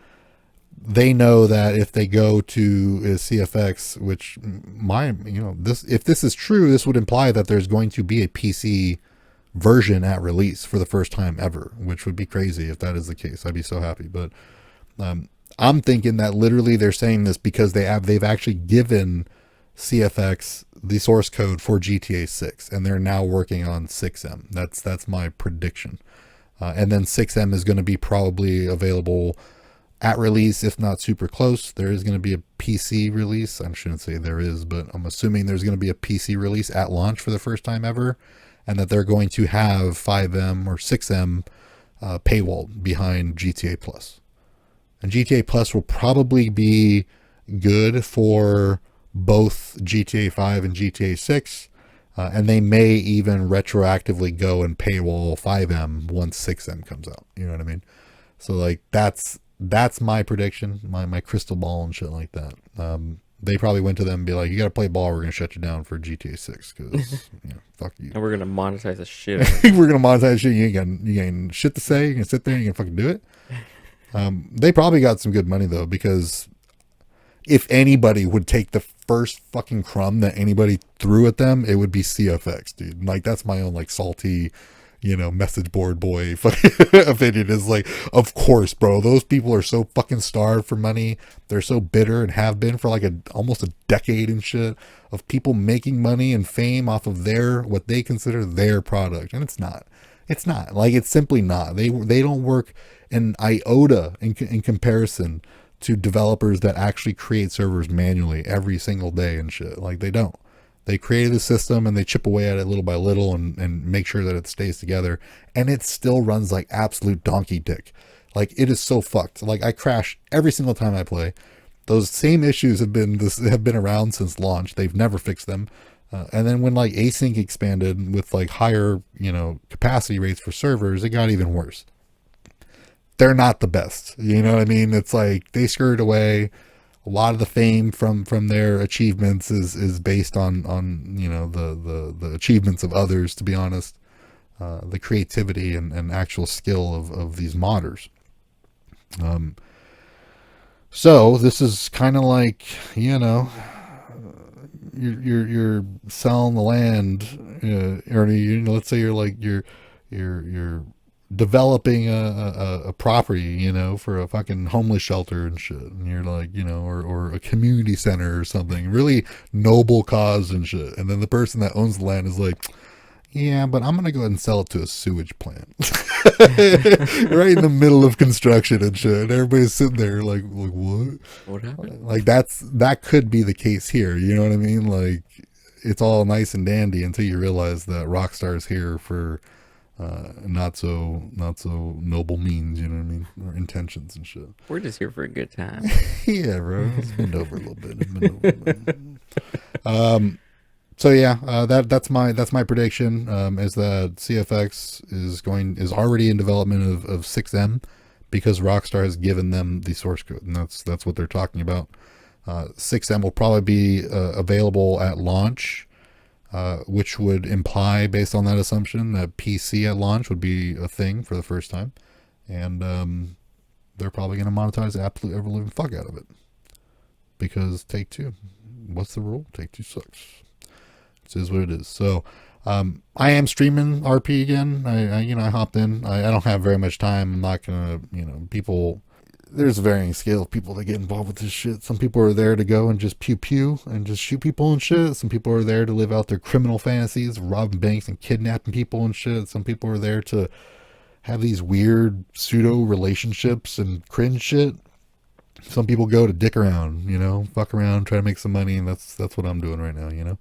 they know that if they go to cFX, which if this is true, this would imply that there's going to be a PC version at release for the first time ever, which would be crazy if that is the case. I'd be so happy. But I'm thinking that literally they're saying this because they've actually given cFX the source code for GTA 6, and they're now working on 6M. That's my prediction. And then 6M is going to be probably available at release, if not super close. There is going to be a PC release. I shouldn't say there is, but I'm assuming there's going to be a PC release at launch for the first time ever, and that they're going to have FiveM or 6M paywall behind GTA Plus. And GTA Plus will probably be good for both GTA 5 and GTA 6, and they may even retroactively go and paywall FiveM once 6M comes out. You know what I mean? So like that's my prediction, my crystal ball and shit like that. They probably went to them and be like, "You got to play ball. We're gonna shut you down for GTA 6 because fuck you." And we're gonna monetize the shit. We're gonna monetize shit. You ain't shit to say. You're gonna sit there and you're gonna fucking do it. They probably got some good money though, because if anybody would take the first fucking crumb that anybody threw at them, it would be cFX, dude. Like, that's my own like salty, message board boy opinion. Is like, of course, bro. Those people are so fucking starved for money. They're so bitter and have been for like almost a decade and shit of people making money and fame off of what they consider their product, and it's not. It's not. Like, it's simply not. They don't work an iota in comparison to developers that actually create servers manually every single day and shit. Like, they don't. They created a system and they chip away at it little by little and make sure that it stays together. And it still runs like absolute donkey dick. Like, it is so fucked. Like, I crash every single time I play. Those same issues have been around since launch. They've never fixed them. And then when like async expanded with like higher, capacity rates for servers, it got even worse. They're not the best. You know what I mean? It's like they skirted away. A lot of the fame from their achievements is based on the achievements of others, to be honest. The creativity and actual skill of these modders. So this is kind of like, you're selling the land, or let's say you're developing a property, for a fucking homeless shelter and shit, and you're like, or a community center or something, really noble cause and shit, and then the person that owns the land is like, yeah, but I'm gonna go ahead and sell it to a sewage plant right in the middle of construction and shit, and everybody's sitting there like what happened? Like, that could be the case here. You know what I mean? Like, it's all nice and dandy until you realize that Rockstar is here for not so noble means, you know what I mean, or intentions and shit. We're just here for a good time. Yeah, bro. It's been over a little bit. So yeah, that's my prediction. Is that cFX is already in development of 6M because Rockstar has given them the source code, and that's what they're talking about. 6M will probably be available at launch. Which would imply, based on that assumption, that PC at launch would be a thing for the first time. And they're probably going to monetize the absolute ever-living fuck out of it. Because Take-Two, what's the rule? Take-Two sucks. It is what it is. So I am streaming RP again. I hopped in. I don't have very much time. I'm not going to, people... There's a varying scale of people that get involved with this shit. Some people are there to go and just pew and just shoot people and shit. Some people are there to live out their criminal fantasies, robbing banks and kidnapping people and shit. Some people are there to have these weird pseudo relationships and cringe shit. Some people go to dick around, fuck around, try to make some money, and that's what I'm doing right now,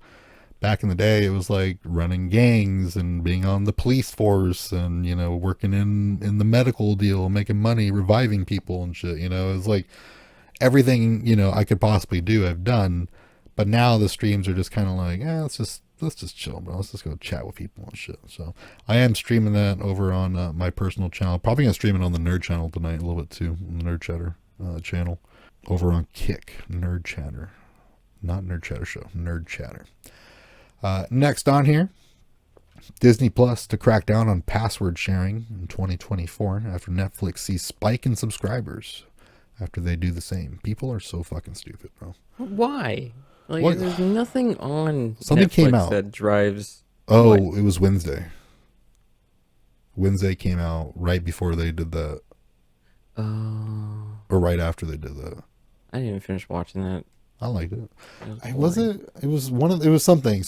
Back in the day, it was like running gangs and being on the police force and, working in the medical deal, making money, reviving people and shit, It was like everything, I could possibly do, I've done. But now the streams are just kind of like, let's just chill, bro. Let's just go chat with people and shit. So I am streaming that over on my personal channel. Probably going to stream it on the Nerd channel tonight a little bit too, on the Nerd Chatter channel. over on Kick, Nerd Chatter. Not Nerd Chatter Show, Nerd Chatter. Next on here, Disney Plus to crack down on password sharing in 2024 after Netflix sees spike in subscribers after they do the same. People are so fucking stupid, bro. Why? Like, What? there's nothing on Something Netflix came out. that drives. Oh, what? it was Wednesday. Wednesday came out right before they did that, or right after they did that. I didn't even finish watching that. I liked it. It Was it? It was one of. It was something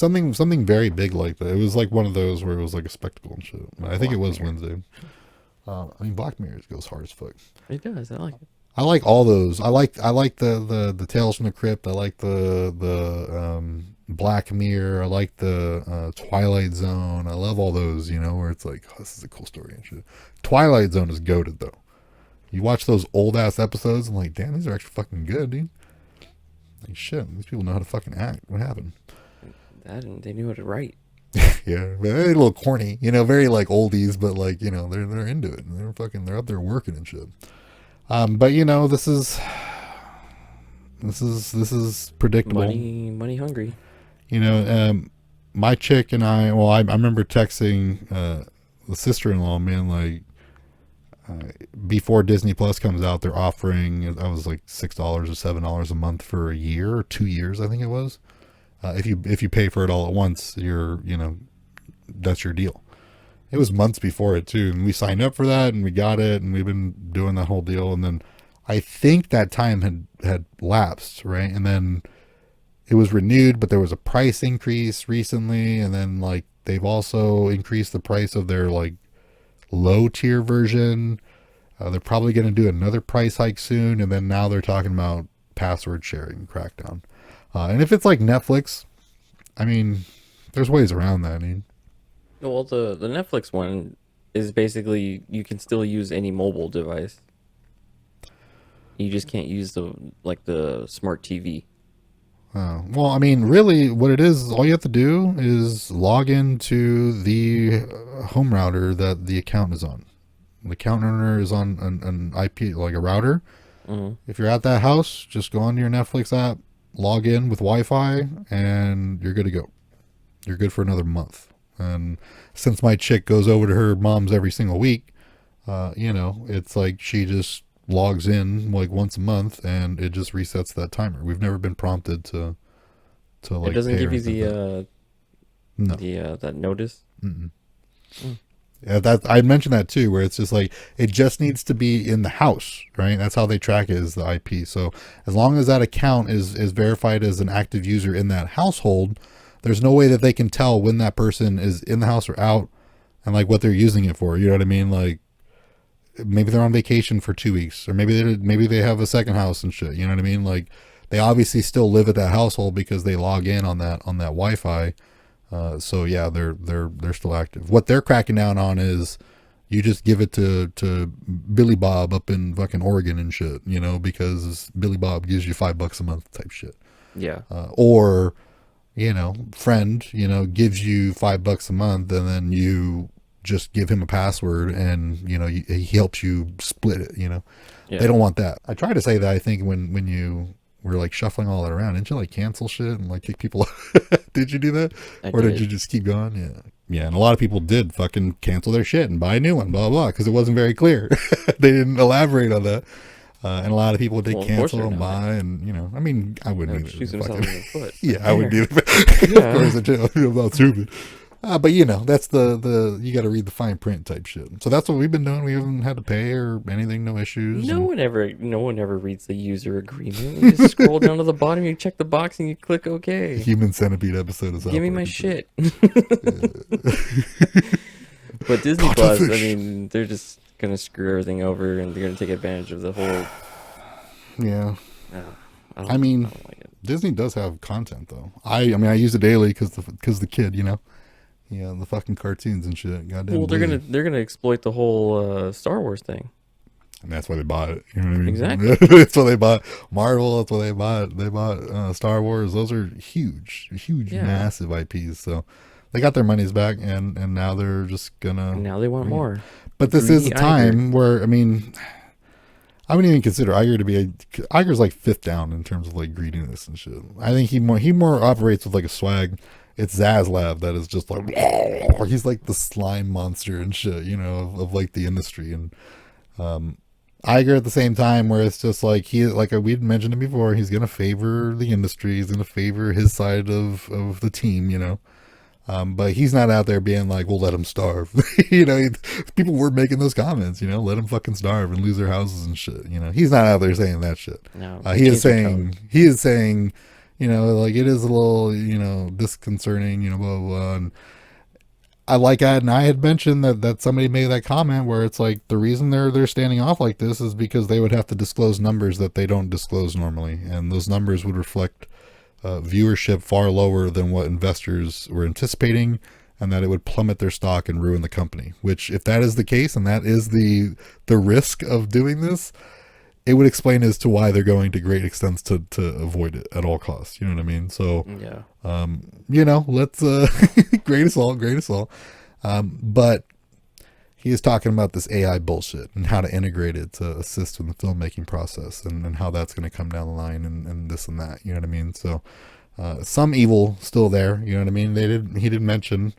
very big like that. It was like one of those where it was like a spectacle and shit. I think it was Wednesday. I mean, Black Mirror goes hard as fuck. It does. I like it. I like all those. I like the Tales from the Crypt. I like the Black Mirror. I like the Twilight Zone. I love all those. You know, where it's like, oh, this is a cool story and shit. Twilight Zone is goated though. You watch those old ass episodes and like, damn, these are actually fucking good, dude. Like shit, these people know how to fucking act. What happened? That and they knew how to write. Yeah, very a little corny, you know, very like oldies, but like, you know, they're into it. And they're up there working and shit. But you know, this is predictable. Money hungry. You know, my chick and I remember texting the sister-in-law, man, like before Disney Plus comes out, they're offering, I was like $6 or $7 a month for a year or 2 years, I think it was. If you pay for it all at once, that's your deal. It was months before it too, and we signed up for that and we got it, and we've been doing that whole deal. And then I think that time had lapsed, right? And then it was renewed, but there was a price increase recently, and then like they've also increased the price of their like low tier version. They're probably going to do another price hike soon, and then now they're talking about password sharing crackdown. And if it's like Netflix, I mean, there's ways around that. I mean, Well, the Netflix one is basically you can still use any mobile device. You just can't use the smart TV. well, I mean, really, what it is, all you have to do is log into the home router that the account is on. The account owner is on an IP, like a router. Mm-hmm. If you're at that house, just go onto your Netflix app, log in with Wi-Fi, and you're good to go. You're good for another month. And since my chick goes over to her mom's every single week, it's like she just logs in like once a month, and it just resets that timer. We've never been prompted to like. It doesn't pay give or you anything like the that notice. Mm-mm. Yeah, that I mentioned that too, where it's just like it just needs to be in the house, right? That's how they track it, is the IP. So as long as that account is verified as an active user in that household, there's no way that they can tell when that person is in the house or out, and like what they're using it for. You know what I mean? Like maybe they're on vacation for 2 weeks, or maybe they have a second house and shit. You know what I mean? Like they obviously still live at that household because they log in on that Wi-Fi. So yeah, they're still active. What they're cracking down on is you just give it to Billy Bob up in fucking Oregon and shit, you know, because Billy Bob gives you $5 a month type shit. Yeah. Or, you know, friend, you know, gives you $5 a month, and then you just give him a password, and you know he helps you split it. You know, Yeah. They don't want that. I try to say that, I think when you were like shuffling all that around, didn't you like cancel shit and like kick people out? Did you do that? Or did you just keep going? Yeah, and a lot of people did fucking cancel their shit and buy a new one, blah blah, because it wasn't very clear. They didn't elaborate on that. And a lot of people did cancel and buy, and you know, I mean, I wouldn't shoot themselves in the foot. Yeah, I would do that. Yeah. Of course, I'm not stupid. But you know, that's the you got to read the fine print type shit. So that's what we've been doing. We haven't had to pay or anything, no issues. No one ever reads the user agreement. You just scroll down to the bottom, you check the box, and you click OK. Human Centipede episode is out. Give me my shit. But Disney Plus, I mean, they're just gonna screw everything over, and they're gonna take advantage of the whole. Yeah. I mean, don't like it. Disney does have content though. I mean, I use it daily because the kid, you know. Yeah, the fucking cartoons and shit. Goddamn. Well, they're gonna exploit the whole Star Wars thing. And that's why they bought it. You know what I mean? Exactly. That's why they bought Marvel. That's why they bought Star Wars. Those are huge, massive IPs. So they got their monies back, and now they're just gonna. Now they want more. But this is a time where, I mean, I wouldn't even consider Iger to be Iger's like fifth down in terms of like greediness and shit. I think he more operates with like a swag. It's Zaslav that is just like he's like the slime monster and shit, of like the industry. And Iger at the same time, where it's just like we'd mentioned it before, he's gonna favor the industry, he's gonna favor his side of the team. But he's not out there being like, "We'll let him starve." People were making those comments. Let him fucking starve and lose their houses and shit. He's not out there saying that shit. No, He is saying, like it is a little, disconcerting, blah blah blah. And I had mentioned that somebody made that comment where it's like the reason they're standing off like this is because they would have to disclose numbers that they don't disclose normally, and those numbers would reflect viewership far lower than what investors were anticipating, and that it would plummet their stock and ruin the company. Which, if that is the case, and that is the risk of doing this, it would explain as to why they're going to great extents to avoid it at all costs. You know what I mean? So, yeah. Let's great assault. But he is talking about this AI bullshit and how to integrate it to assist in the filmmaking process, and how that's going to come down the line, and this and that. You know what I mean? So some evil still there. You know what I mean? He did mention,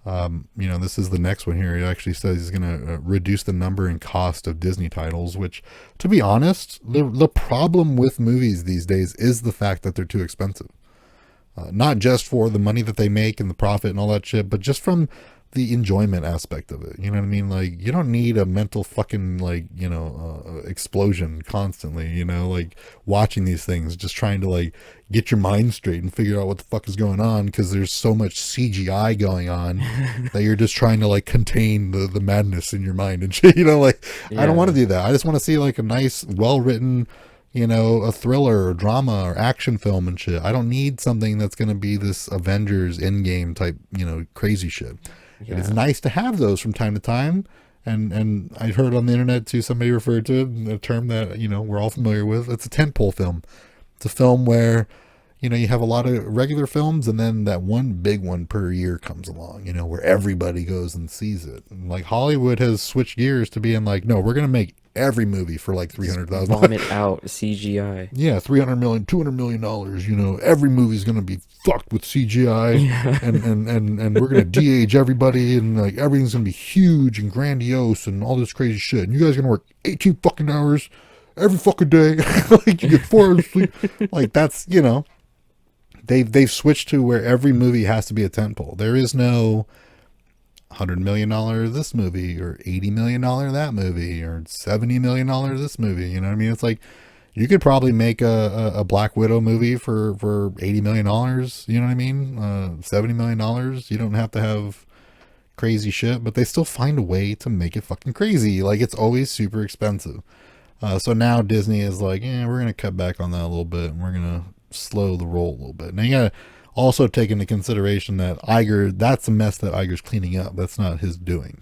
this is the next one here. He actually says he's going to reduce the number and cost of Disney titles, which, to be honest, the problem with movies these days is the fact that they're too expensive. Not just for the money that they make and the profit and all that shit, but just from the enjoyment aspect of it. You know what I mean? Like, you don't need a mental fucking, like, explosion constantly, like watching these things, just trying to like get your mind straight and figure out what the fuck is going on, because there's so much CGI going on that you're just trying to like contain the madness in your mind and shit. I don't want to do that. I just want to see like a nice, well-written, a thriller or drama or action film and shit. I don't need something that's going to be this Avengers Endgame type, crazy shit. Yeah. It's nice to have those from time to time. And I heard on the internet too, somebody referred to it, a term that, we're all familiar with. It's a tentpole film. It's a film where, you have a lot of regular films, and then that one big one per year comes along, where everybody goes and sees it. And like Hollywood has switched gears to being like, no, we're going to make every movie for like $300,000. Vomit out CGI. Yeah, $300 million, $200 million. Every movie's gonna be fucked with CGI, Yeah. and we're gonna de-age everybody, and like everything's gonna be huge and grandiose and all this crazy shit. And you guys are gonna work 18 fucking hours every fucking day, like you get 4 hours of sleep. Like that's they've switched to where every movie has to be a tentpole. There is no $100 million this movie, or $80 million that movie, or $70 million this movie. You know what I mean? It's like you could probably make a Black Widow movie for $80 million. You know what I mean? $70 million. You don't have to have crazy shit, but they still find a way to make it fucking crazy. Like, it's always super expensive. So now Disney is like, we're gonna cut back on that a little bit, and we're gonna slow the roll a little bit. Now you gotta also take into consideration that Iger, that's a mess that Iger's cleaning up. That's not his doing.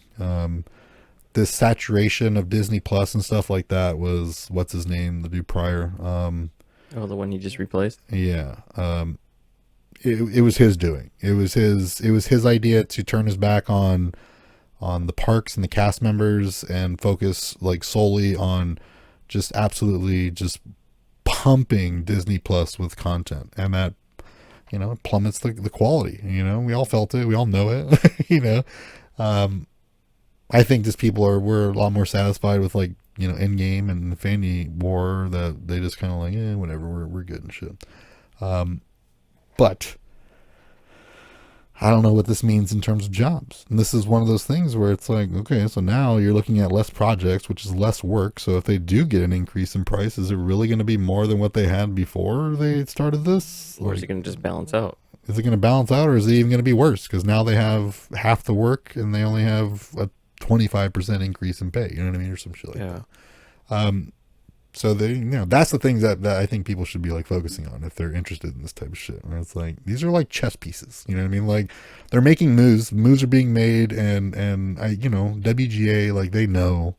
This saturation of Disney Plus and stuff like that was, what's his name, the dude prior. The one he just replaced? Yeah. It was his doing. It was his idea to turn his back on the parks and the cast members and focus like solely on just absolutely just pumping Disney Plus with content. And that, it plummets the quality. We all felt it. We all know it. I think just we're a lot more satisfied with like, Endgame and Infinity War, that they just kind of like, whatever, we're good and shit. But I don't know what this means in terms of jobs. And this is one of those things where it's like, okay, so now you're looking at less projects, which is less work. So if they do get an increase in price, is it really going to be more than what they had before they started this? Or is it going to just balance out? Is it going to balance out, or is it even going to be worse? Because now they have half the work and they only have a 25% increase in pay. You know what I mean? Or some shit like that. So that's the things that I think people should be like focusing on if they're interested in this type of shit. Where it's like, these are like chess pieces. You know what I mean? Like, they're making moves. Moves are being made, and WGA, like, they know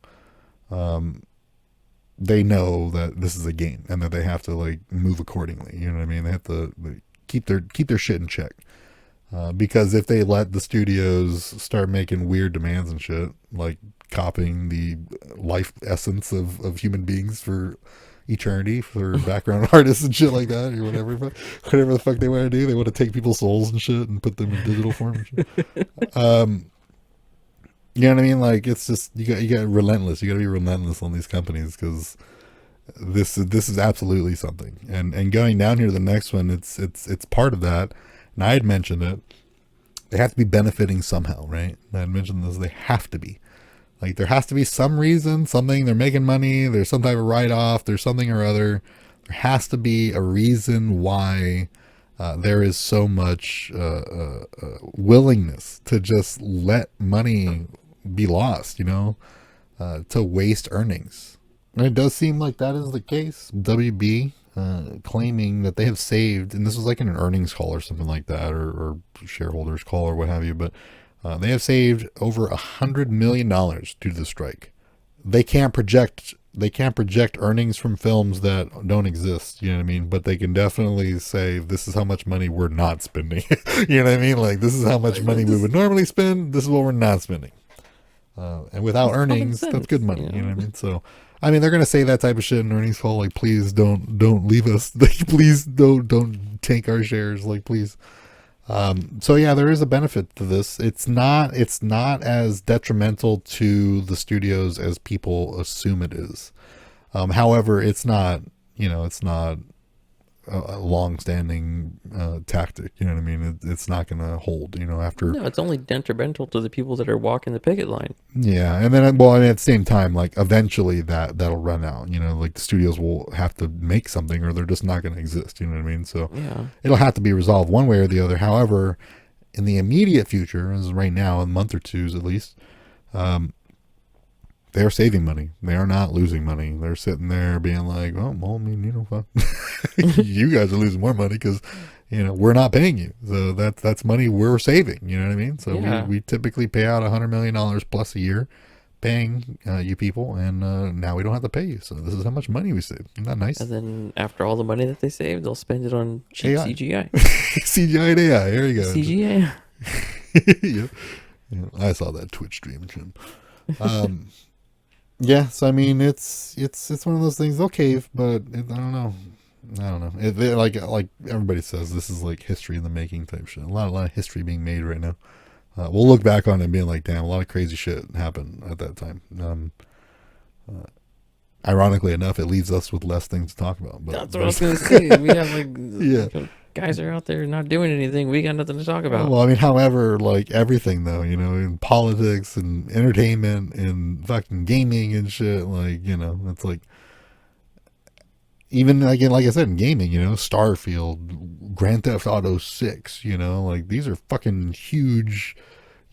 that this is a game and that they have to like move accordingly. You know what I mean? They have to keep their shit in check. Because if they let the studios start making weird demands and shit, like copying the life essence of human beings for eternity for background artists and shit like that, or whatever the fuck they want to do, they want to take people's souls and shit and put them in digital form and shit. You know what I mean? Like, it's just you got relentless. You got to be relentless on these companies because this is absolutely something. And going down here to the next one, it's part of that. And I had mentioned it. They have to be benefiting somehow, right? I had mentioned this. They have to be. Like, there has to be some reason, something. They're making money. There's some type of write-off. There's something or other. There has to be a reason why there is so much willingness to just let money be lost, to waste earnings. And it does seem like that is the case. WB claiming that they have saved, and this was like in an earnings call or something like that, or shareholders call or what have you, but they have saved over $100 million due to the strike. They can't project earnings from films that don't exist, you know what I mean? But they can definitely say this is how much money we're not spending. You know what I mean? Like, this is how much money we would normally spend. This is what we're not spending. And without earnings, that's good money. You know what I mean? So, I mean, they're gonna say that type of shit in earnings call, like, please don't leave us. Like, please don't take our shares. Like, please. So yeah, there is a benefit to this. It's not as detrimental to the studios as people assume it is. However, it's not a long-standing tactic. You know what I mean? It's not going to hold. After. No, it's only detrimental to the people that are walking the picket line. Yeah, and then, well, I mean, at the same time, like, eventually that'll run out. Like, the studios will have to make something, or they're just not going to exist. You know what I mean? So yeah, it'll have to be resolved one way or the other. However, in the immediate future, as right now, a month or two's at least, they're saving money. They are not losing money. They're sitting there being like, oh, well, I mean, fuck. You guys are losing more money because, we're not paying you. So that's money we're saving. You know what I mean? So yeah. we typically pay out $100 million plus a year paying you people, and now we don't have to pay you. So this is how much money we save. Isn't that nice? And then after all the money that they save, they'll spend it on cheap AI. CGI. CGI and AI. There you go. CGI. Yeah, I saw that Twitch stream, Jim. Yeah, so I mean, it's one of those things. They'll cave, but I don't know. Like everybody says, this is like history in the making type shit. A lot of history being made right now. We'll look back on it and being like, damn, a lot of crazy shit happened at that time. Ironically enough, it leaves us with less things to talk about. But that's what I was gonna say. We have yeah. Guys are out there not doing anything. We got nothing to talk about. Well, I mean, however, like everything though, in politics and entertainment and fucking gaming and shit, like, it's like, even like I said, in gaming, Starfield, Grand Theft Auto 6, like, these are fucking huge,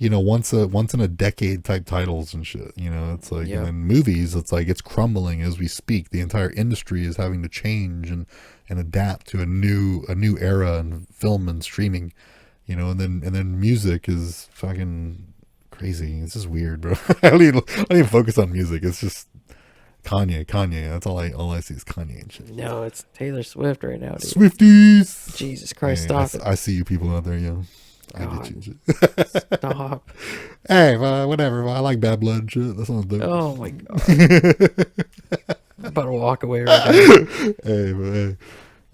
once in a decade type titles and shit. It's like, Yeah. and in movies, it's like it's crumbling as we speak. The entire industry is having to change and adapt to a new era in film and streaming, and then music is fucking crazy. It's just weird, bro. I don't even focus on music. It's just Kanye. That's all I see is Kanye and shit. No, it's Taylor Swift right now, dude. Swifties. Jesus Christ, Hey, stop it. I see you people out there, yo. I God. get you. Stop. Hey, whatever. I like Bad Blood and shit. That sounds dope. Oh my God. I'm about to walk away right now. Hey, but hey.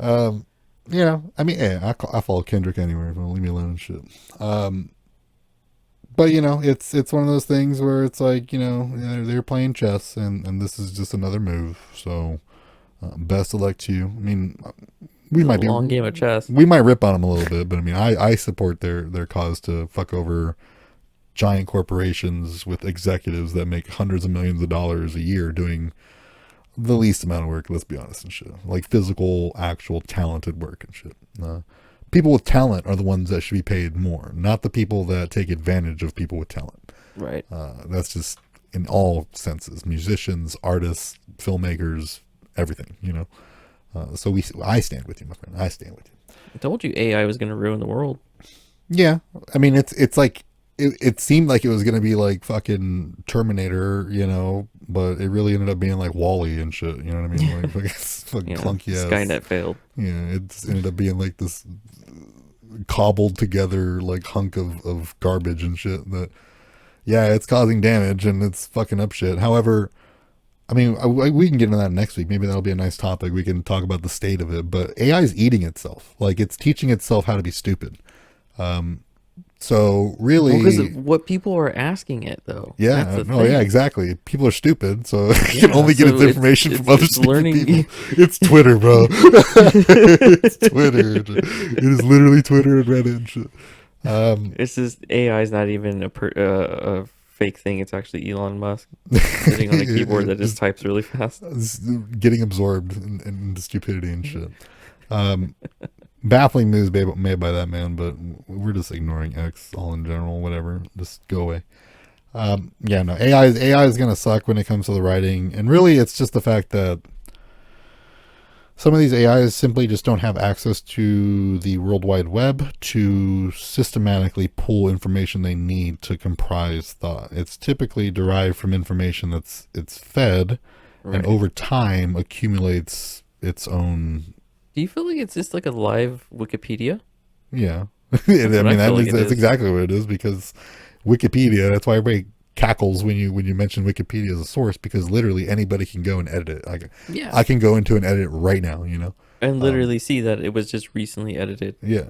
I mean, hey, I follow Kendrick anywhere. If leave me alone and shit. But it's one of those things where it's like, they're playing chess, and this is just another move. So, best of luck to you. I mean, we might be long game of chess. We might rip on them a little bit, but I mean, I support their cause to fuck over giant corporations with executives that make hundreds of millions of dollars a year doing the least amount of work. Let's be honest and shit, like physical, actual, talented work and shit. People with talent are the ones that should be paid more, not the people that take advantage of people with talent. Right. That's just in all senses: musicians, artists, filmmakers, everything. So I stand with you, my friend. I stand with you. I told you AI was going to ruin the world. Yeah, I mean, it's like it seemed like it was gonna be like fucking Terminator, but it really ended up being like Wall-E and shit. You know what I mean? Like it's fucking clunky ass. Skynet failed. Yeah, it ended up being like this cobbled together like hunk of garbage and shit that, yeah, it's causing damage and it's fucking up shit. However, I mean, we can get into that next week. Maybe that'll be a nice topic. We can talk about the state of it. But AI is eating itself. Like, it's teaching itself how to be stupid. So really, because of what people are asking it, though. yeah, That's the no, thing. yeah, exactly. People are stupid, so it Yeah, can only get so its information it's from other stupid learning. people. It's Twitter, bro. It's Twitter. It is literally Twitter and Reddit and shit. It's just AI is not even a fake thing. It's actually Elon Musk sitting on a keyboard that just types really fast. It's getting absorbed in stupidity and shit. Baffling moves made by that man, but we're just ignoring X all in general. Whatever, just go away. Yeah, no, AI is gonna suck when it comes to the writing, and really, it's just the fact that some of these AIs simply just don't have access to the World Wide Web to systematically pull information they need to comprise thought. It's typically derived from information it's fed, Right. and over time accumulates its own. Do you feel like it's just like a live Wikipedia? Yeah, I what I mean feel like it that's is. exactly what it is, because Wikipedia. That's why everybody cackles when you mention Wikipedia as a source, because literally anybody can go and edit it. Yeah. I can go into and edit it right now. You know. And literally see that it was just recently edited. Yeah.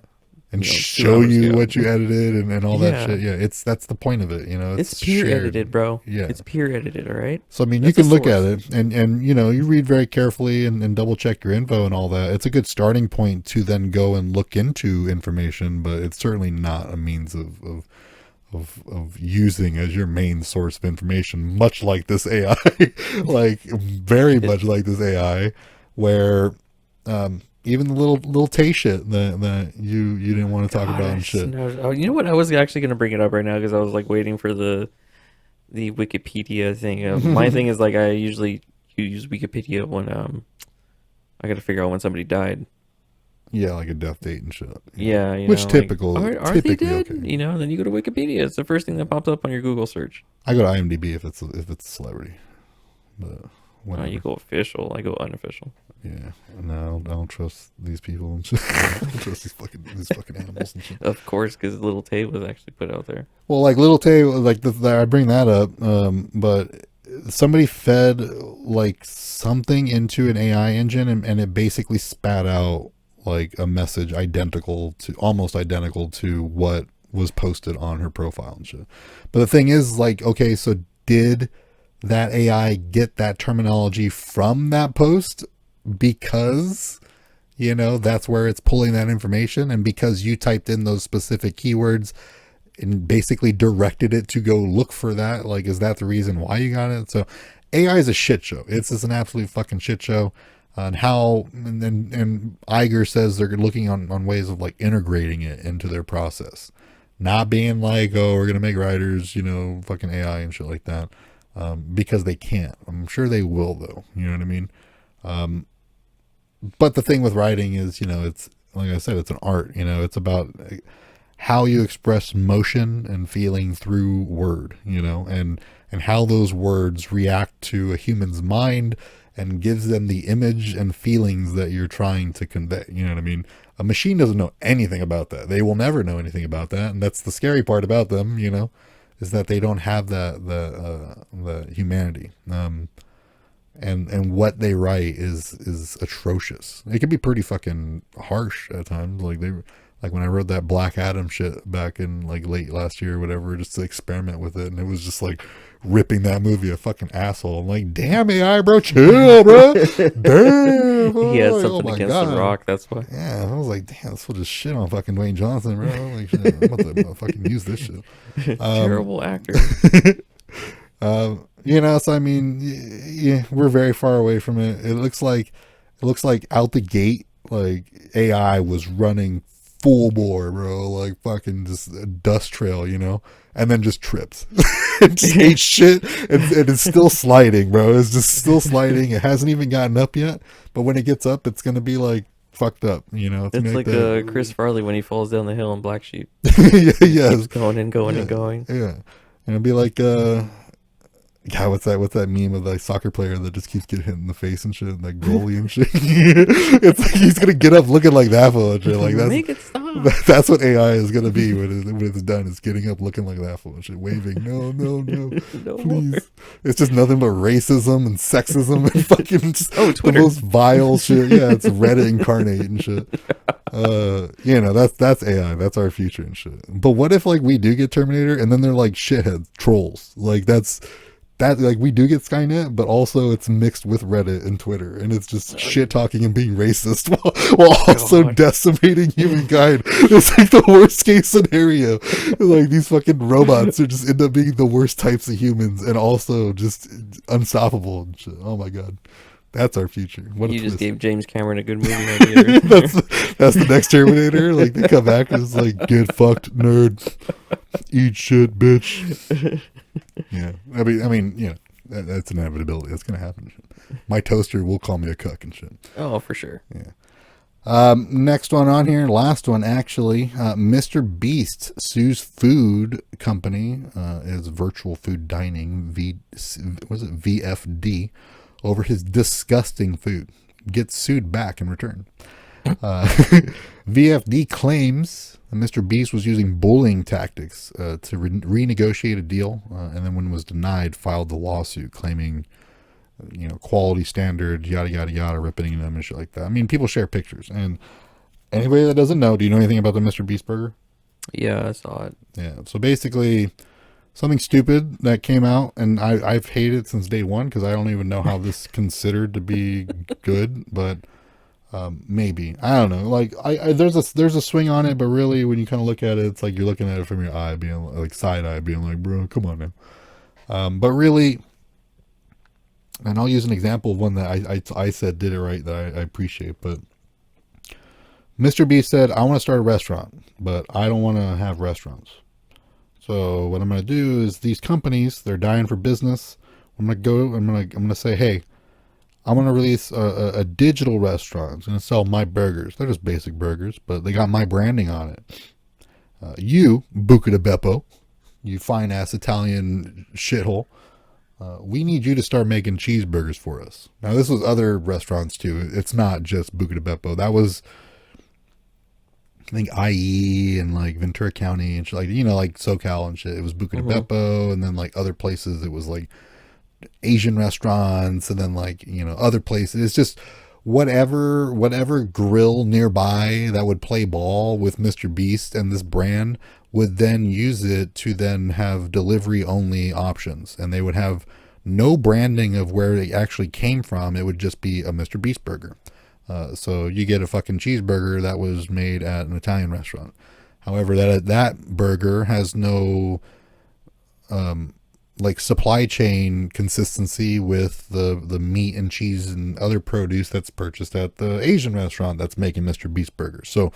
And You know, 2 show hours you ago. what you edited and all that Yeah. shit. Yeah, that's the point of it, you know. It's peer shared. edited, bro. Yeah. It's peer edited, all right? So I mean, That's you can a look at source. it and you know, you read very carefully and double check your info and all that. It's a good starting point to then go and look into information, but it's certainly not a means of using as your main source of information, much like this AI. Like very much like this AI, where even the little Tay shit that you didn't want to talk God, about I and just shit. oh, you know what? I was actually going to bring it up right now because I was like waiting for the Wikipedia thing. My thing is like I usually use Wikipedia when I got to figure out when somebody died. Yeah, like a death date and shit. Yeah, you Which know, typical, like, are they typically dead? okay. You know, then you go to Wikipedia. It's the first thing that pops up on your Google search. I go to IMDb if it's a celebrity, but whatever. You go official. I go unofficial. Yeah, no, I don't trust these people and shit. I don't trust these fucking animals and shit. Of course, because Little Tay was actually put out there. Well, like Little Tay, like I bring that up, but somebody fed like something into an AI engine and it basically spat out like a message almost identical to what was posted on her profile and shit. But the thing is, like, okay, so did that AI get that terminology from that post? Because, you know, that's where it's pulling that information, and because you typed in those specific keywords and basically directed it to go look for that, like, is that the reason why you got it? So AI is a shit show. It's just an absolute fucking shit show. And Iger says they're looking on ways of like integrating it into their process, not being like, oh, we're gonna make writers, you know, fucking AI and shit like that, because they can't. I'm sure they will though. You know what I mean? But the thing with writing is, you know, it's like I said, it's an art. You know, it's about how you express motion and feeling through word. You know, and how those words react to a human's mind and gives them the image and feelings that you're trying to convey. You know what I mean? A machine doesn't know anything about that. They will never know anything about that, and that's the scary part about them. You know, is that they don't have the humanity. And what they write is atrocious. It can be pretty fucking harsh at times. Like when I wrote that Black Adam shit back in like late last year or whatever, just to experiment with it, and it was just like ripping that movie a fucking asshole. I'm like, damn AI, bro, chill, bro. Damn. He had Like, something against The Rock. That's why. Yeah, I was like, damn, this fool just shit on fucking Dwayne Johnson, bro. I'm like, shit, I'm about to fucking use this shit. Terrible actor. You know, so I mean, yeah, we're very far away from it. It looks like out the gate, like AI was running full bore, bro, like fucking just a dust trail, you know, and then just trips. It just ate shit, and it's still sliding, bro. It's just still sliding. It hasn't even gotten up yet, but when it gets up, it's gonna be like fucked up, you know. It's like Chris Farley when he falls down the hill in Black Sheep. Yes, Keeps going and going and going. yeah, and it'd be like God, what's that meme of the soccer player that just keeps getting hit in the face and shit, like goalie and shit? It's like he's gonna get up looking like that fool and shit. Like Make it stop. that's what AI is gonna be when it's done. It's getting up looking like that fool and shit, waving. No, no, no, No more. please. It's just nothing but racism and sexism and fucking just Oh, the Twitter. most vile shit. Yeah, it's Reddit incarnate and shit. That's AI. That's our future and shit. But what if like we do get Terminator and then they're like shitheads, trolls? Like that like we do get Skynet, but also it's mixed with Reddit and Twitter, and it's just shit talking and being racist while also God. decimating humankind. It's like the worst case scenario. Like these fucking robots are just end up being the worst types of humans and also just unstoppable and shit. Oh my god. That's our future. What a You just twist. gave James Cameron a good movie idea. that's the next Terminator. Like they come back and it's like, get fucked, nerd. Eat shit, bitch. Yeah. I mean, that's an inevitability. That's gonna happen. My toaster will call me a cuck and shit. Oh, for sure. Yeah. Next one on here, last one actually. Mr. Beast sues food company, is virtual food dining, VFD, over his disgusting food. Gets sued back in return. VFD claims that Mr. Beast was using bullying tactics to renegotiate a deal, and then when was denied, filed the lawsuit claiming, quality standards, yada yada yada, ripping them and shit like that. I mean, people share pictures, and anybody that doesn't know, do you know anything about the Mr. Beast burger? Yeah, I saw it. Yeah. So basically, something stupid that came out, and I've hated it since day one because I don't even know how this is considered to be good, but maybe, I don't know. Like there's a swing on it, but really when you kind of look at it, it's like you're looking at it from your eye, being like side eye, being like, bro, come on now. But really, and I'll use an example of one that I said did it right that I appreciate, but Mr. B said, I want to start a restaurant, but I don't want to have restaurants. So what I'm going to do is these companies, they're dying for business. I'm going to say, hey, I'm going to release a digital restaurant. It's going to sell my burgers. They're just basic burgers, but they got my branding on it. You, Buca de Beppo, you fine ass Italian shithole, we need you to start making cheeseburgers for us. Now, this was other restaurants too. It's not just Buca de Beppo. That was, I think, IE and like Ventura County and shit, like, like SoCal and shit. It was Buca de Beppo, and then like other places it was like Asian restaurants, and then like, other places. It's just whatever grill nearby that would play ball with Mr. Beast and this brand would then use it to then have delivery only options, and they would have no branding of where it actually came from. It would just be a Mr. Beast burger. So you get a fucking cheeseburger that was made at an Italian restaurant. However, that burger has no like supply chain consistency with the meat and cheese and other produce that's purchased at the Asian restaurant that's making Mr. Beast burgers. So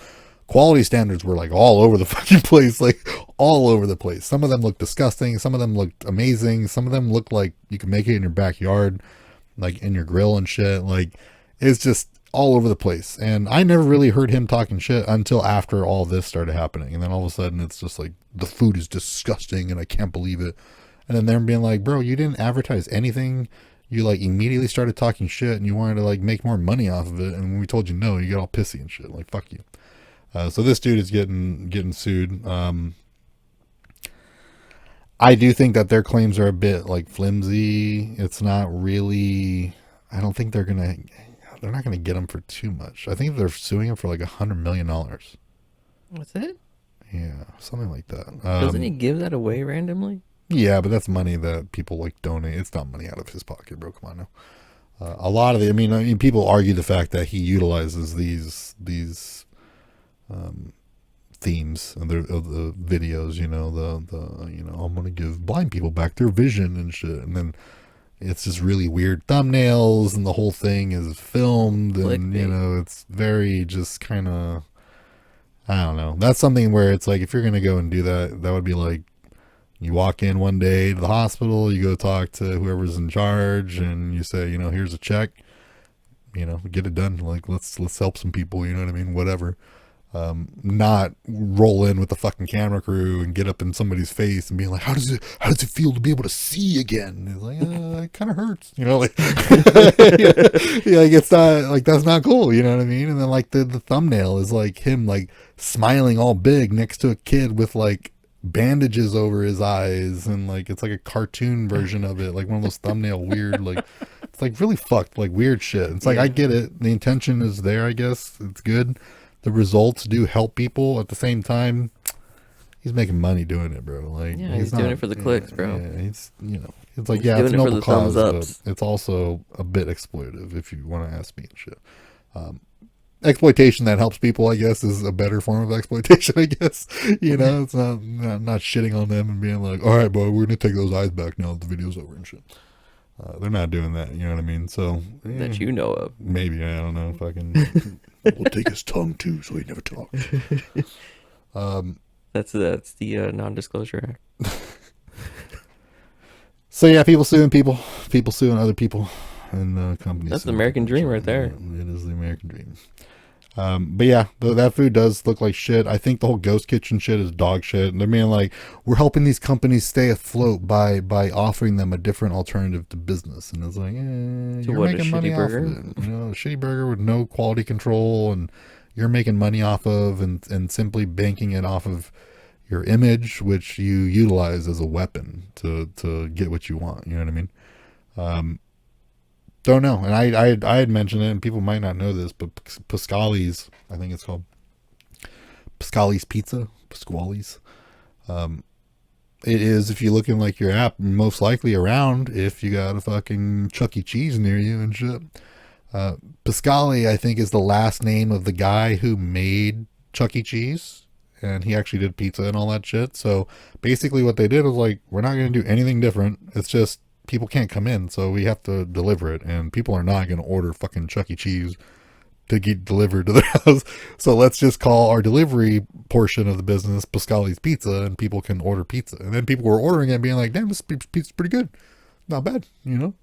quality standards were like all over the fucking place, like all over the place. Some of them looked disgusting, some of them looked amazing, some of them looked like you could make it in your backyard, like in your grill and shit. Like, it's just all over the place. And I never really heard him talking shit until after all this started happening. And then all of a sudden it's just like, the food is disgusting and I can't believe it. And then they're being like, bro, you didn't advertise anything. You like immediately started talking shit and you wanted to like make more money off of it. And when we told you no, you get all pissy and shit. Like, fuck you. So this dude is getting sued. I do think that their claims are a bit like flimsy. It's not really, I don't think they're not gonna get him for too much. I think they're suing him for like $100 million. What's it? Yeah, something like that. Doesn't he give that away randomly? Yeah, but that's money that people like donate. It's not money out of his pocket, bro. Come on now. A lot of I mean, people argue the fact that he utilizes these themes of the videos. I'm gonna give blind people back their vision and shit, and then it's just really weird thumbnails, and the whole thing is filmed, and it's very just kind of, I don't know. That's something where it's like, if you're gonna go and do that, that would be like, you walk in one day to the hospital, you go talk to whoever's in charge, and you say, here's a check, get it done. Like, let's help some people, you know what I mean? Whatever. Not roll in with the fucking camera crew and get up in somebody's face and be like, how does it feel to be able to see again? And it's like, it kind of hurts, you know, like, yeah, like it's not like, that's not cool, you know what I mean? And then like the thumbnail is like him like smiling all big next to a kid with like bandages over his eyes, and like it's like a cartoon version of it, like one of those thumbnail weird, like it's like really fucked, like weird shit. It's like, I get it, the intention is there, I guess it's good, the results do help people. At the same time, he's making money doing it, bro. Like, yeah, he's doing it for the clicks, bro. Yeah, he's, you know, it's like, He's yeah, it's a doing it for noble the cause, thumbs but it's also a bit exploitive, if you want to ask me and shit. Exploitation that helps people, I guess, is a better form of exploitation, I guess. You know, it's not shitting on them and being like, all right, boy, we're gonna take those eyes back now that the video's over and shit. They're not doing that, you know what I mean? So That you know of. maybe, I don't know, fucking we'll take his tongue too, so he never talks. That's the non-disclosure act. So yeah, people suing other people, and companies. That's the American dream right there. Yeah, it is the American dream. But yeah, that food does look like shit. I think the whole ghost kitchen shit is dog shit. And they're being like, we're helping these companies stay afloat by offering them a different alternative to business. And it's like, you're making money off of it. You know, a shitty burger with no quality control, and you're making money off of, and simply banking it off of your image, which you utilize as a weapon to get what you want. You know what I mean? Don't know. And I had mentioned it, and people might not know this, but Pasquale's, I think it's called Pasquale's Pizza. Pasquale's. It is, if you look in like your app, most likely around if you got a fucking Chuck E. Cheese near you and shit. Pasquale, I think, is the last name of the guy who made Chuck E. Cheese, and he actually did pizza and all that shit. So basically what they did was like, we're not going to do anything different. It's just people can't come in, so we have to deliver it, and people are not going to order fucking Chuck E. Cheese to get delivered to their house. So let's just call our delivery portion of the business Pasquale's Pizza, and people can order pizza. And then people were ordering it and being like, damn, this pizza's pretty good. Not bad, you know?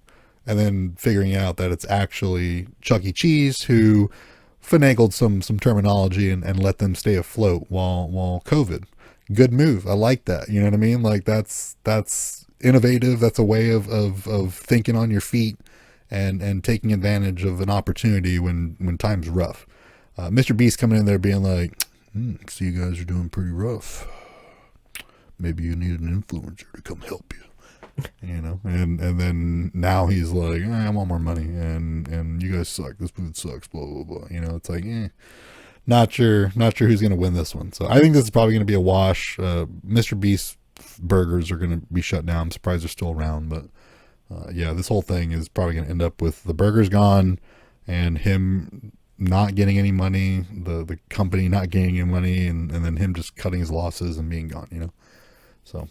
And then figuring out that it's actually Chuck E. Cheese who finagled some terminology and let them stay afloat while COVID. Good move. I like that. You know what I mean? Like that's innovative. That's a way of thinking on your feet and taking advantage of an opportunity when time's rough. Mr. Beast coming in there being like, so you guys are doing pretty rough. Maybe you need an influencer to come help you. You know, and then now he's like, I want more money, and you guys suck. This food sucks. Blah blah blah. You know, it's like, not sure who's gonna win this one. So I think this is probably gonna be a wash. Mr. Beast burgers are gonna be shut down. I'm surprised they're still around, but yeah, this whole thing is probably gonna end up with the burgers gone and him not getting any money, the company not getting any money, and then him just cutting his losses and being gone. You know, so.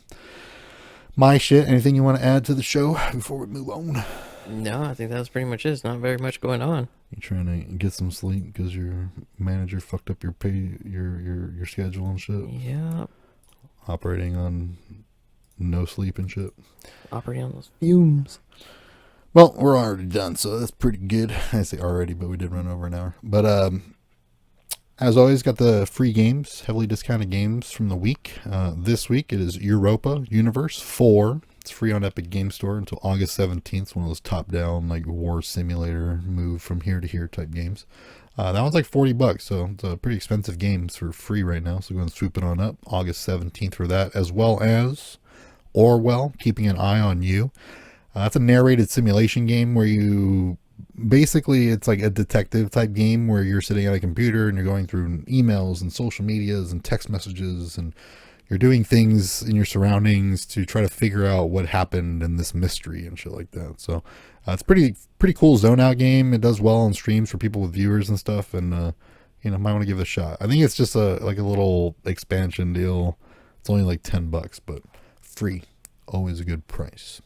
My shit. Anything you want to add to the show before we move on? No, I think that was pretty much it. It's not very much going on. You trying to get some sleep because your manager fucked up your pay, your schedule and shit? Yeah. Operating on no sleep and shit. Operating on those fumes. Well, we're already done, so that's pretty good. I say already, but we did run over an hour. But as always, got the free games, heavily discounted games from the week. This week it is Europa Universe 4. It's free on Epic Game Store until August 17th. It's one of those top-down like war simulator, move from here to here type games. That one's like $40, so it's a pretty expensive game for free right now. So go and swoop it on up. August 17th for that, as well as Orwell, Keeping an Eye on You. That's a narrated simulation game where you... Basically, it's like a detective type game where you're sitting at a computer and you're going through emails and social medias and text messages, and you're doing things in your surroundings to try to figure out what happened in this mystery and shit like that. So it's pretty cool zone out game. It does well on streams for people with viewers and stuff, and might want to give it a shot. I think it's just a little expansion deal. It's only like $10, but free, always a good price.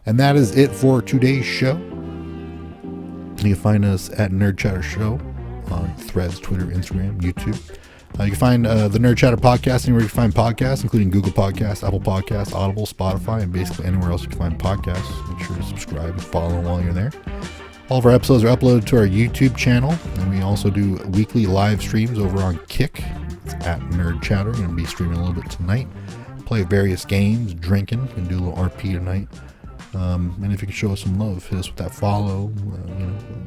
And that is it for today's show. You can find us at Nerd Chatter Show on Threads, Twitter, Instagram, YouTube. You can find the Nerd Chatter podcast anywhere you can find podcasts, including Google Podcasts, Apple Podcasts, Audible, Spotify, and basically anywhere else you can find podcasts. Make sure to subscribe and follow while you're there. All of our episodes are uploaded to our YouTube channel, and we also do weekly live streams over on Kick. It's at Nerd Chatter. Going to be streaming a little bit tonight. Play various games, drinking, and do a little RP tonight. And if you can show us some love, hit us with that follow,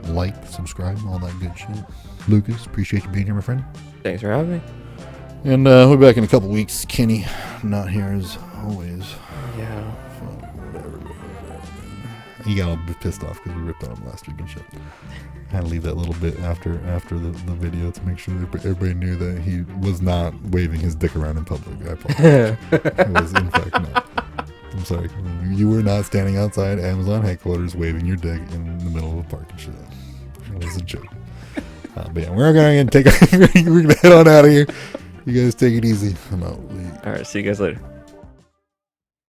like, subscribe, all that good shit. Lucas, appreciate you being here, my friend. Thanks for having me. And we'll be back in a couple weeks. Kenny, not here as always. Yeah. Whatever. He got all pissed off because we ripped on him last week and shit. I had to leave that little bit after the video to make sure that everybody knew that he was not waving his dick around in public. I apologize. It was in fact not. I'm sorry. You were not standing outside Amazon headquarters waving your dick in the middle of a park and shit. It was a joke. But yeah, we're gonna head on out of here. You guys take it easy. I'm out. All right. See you guys later.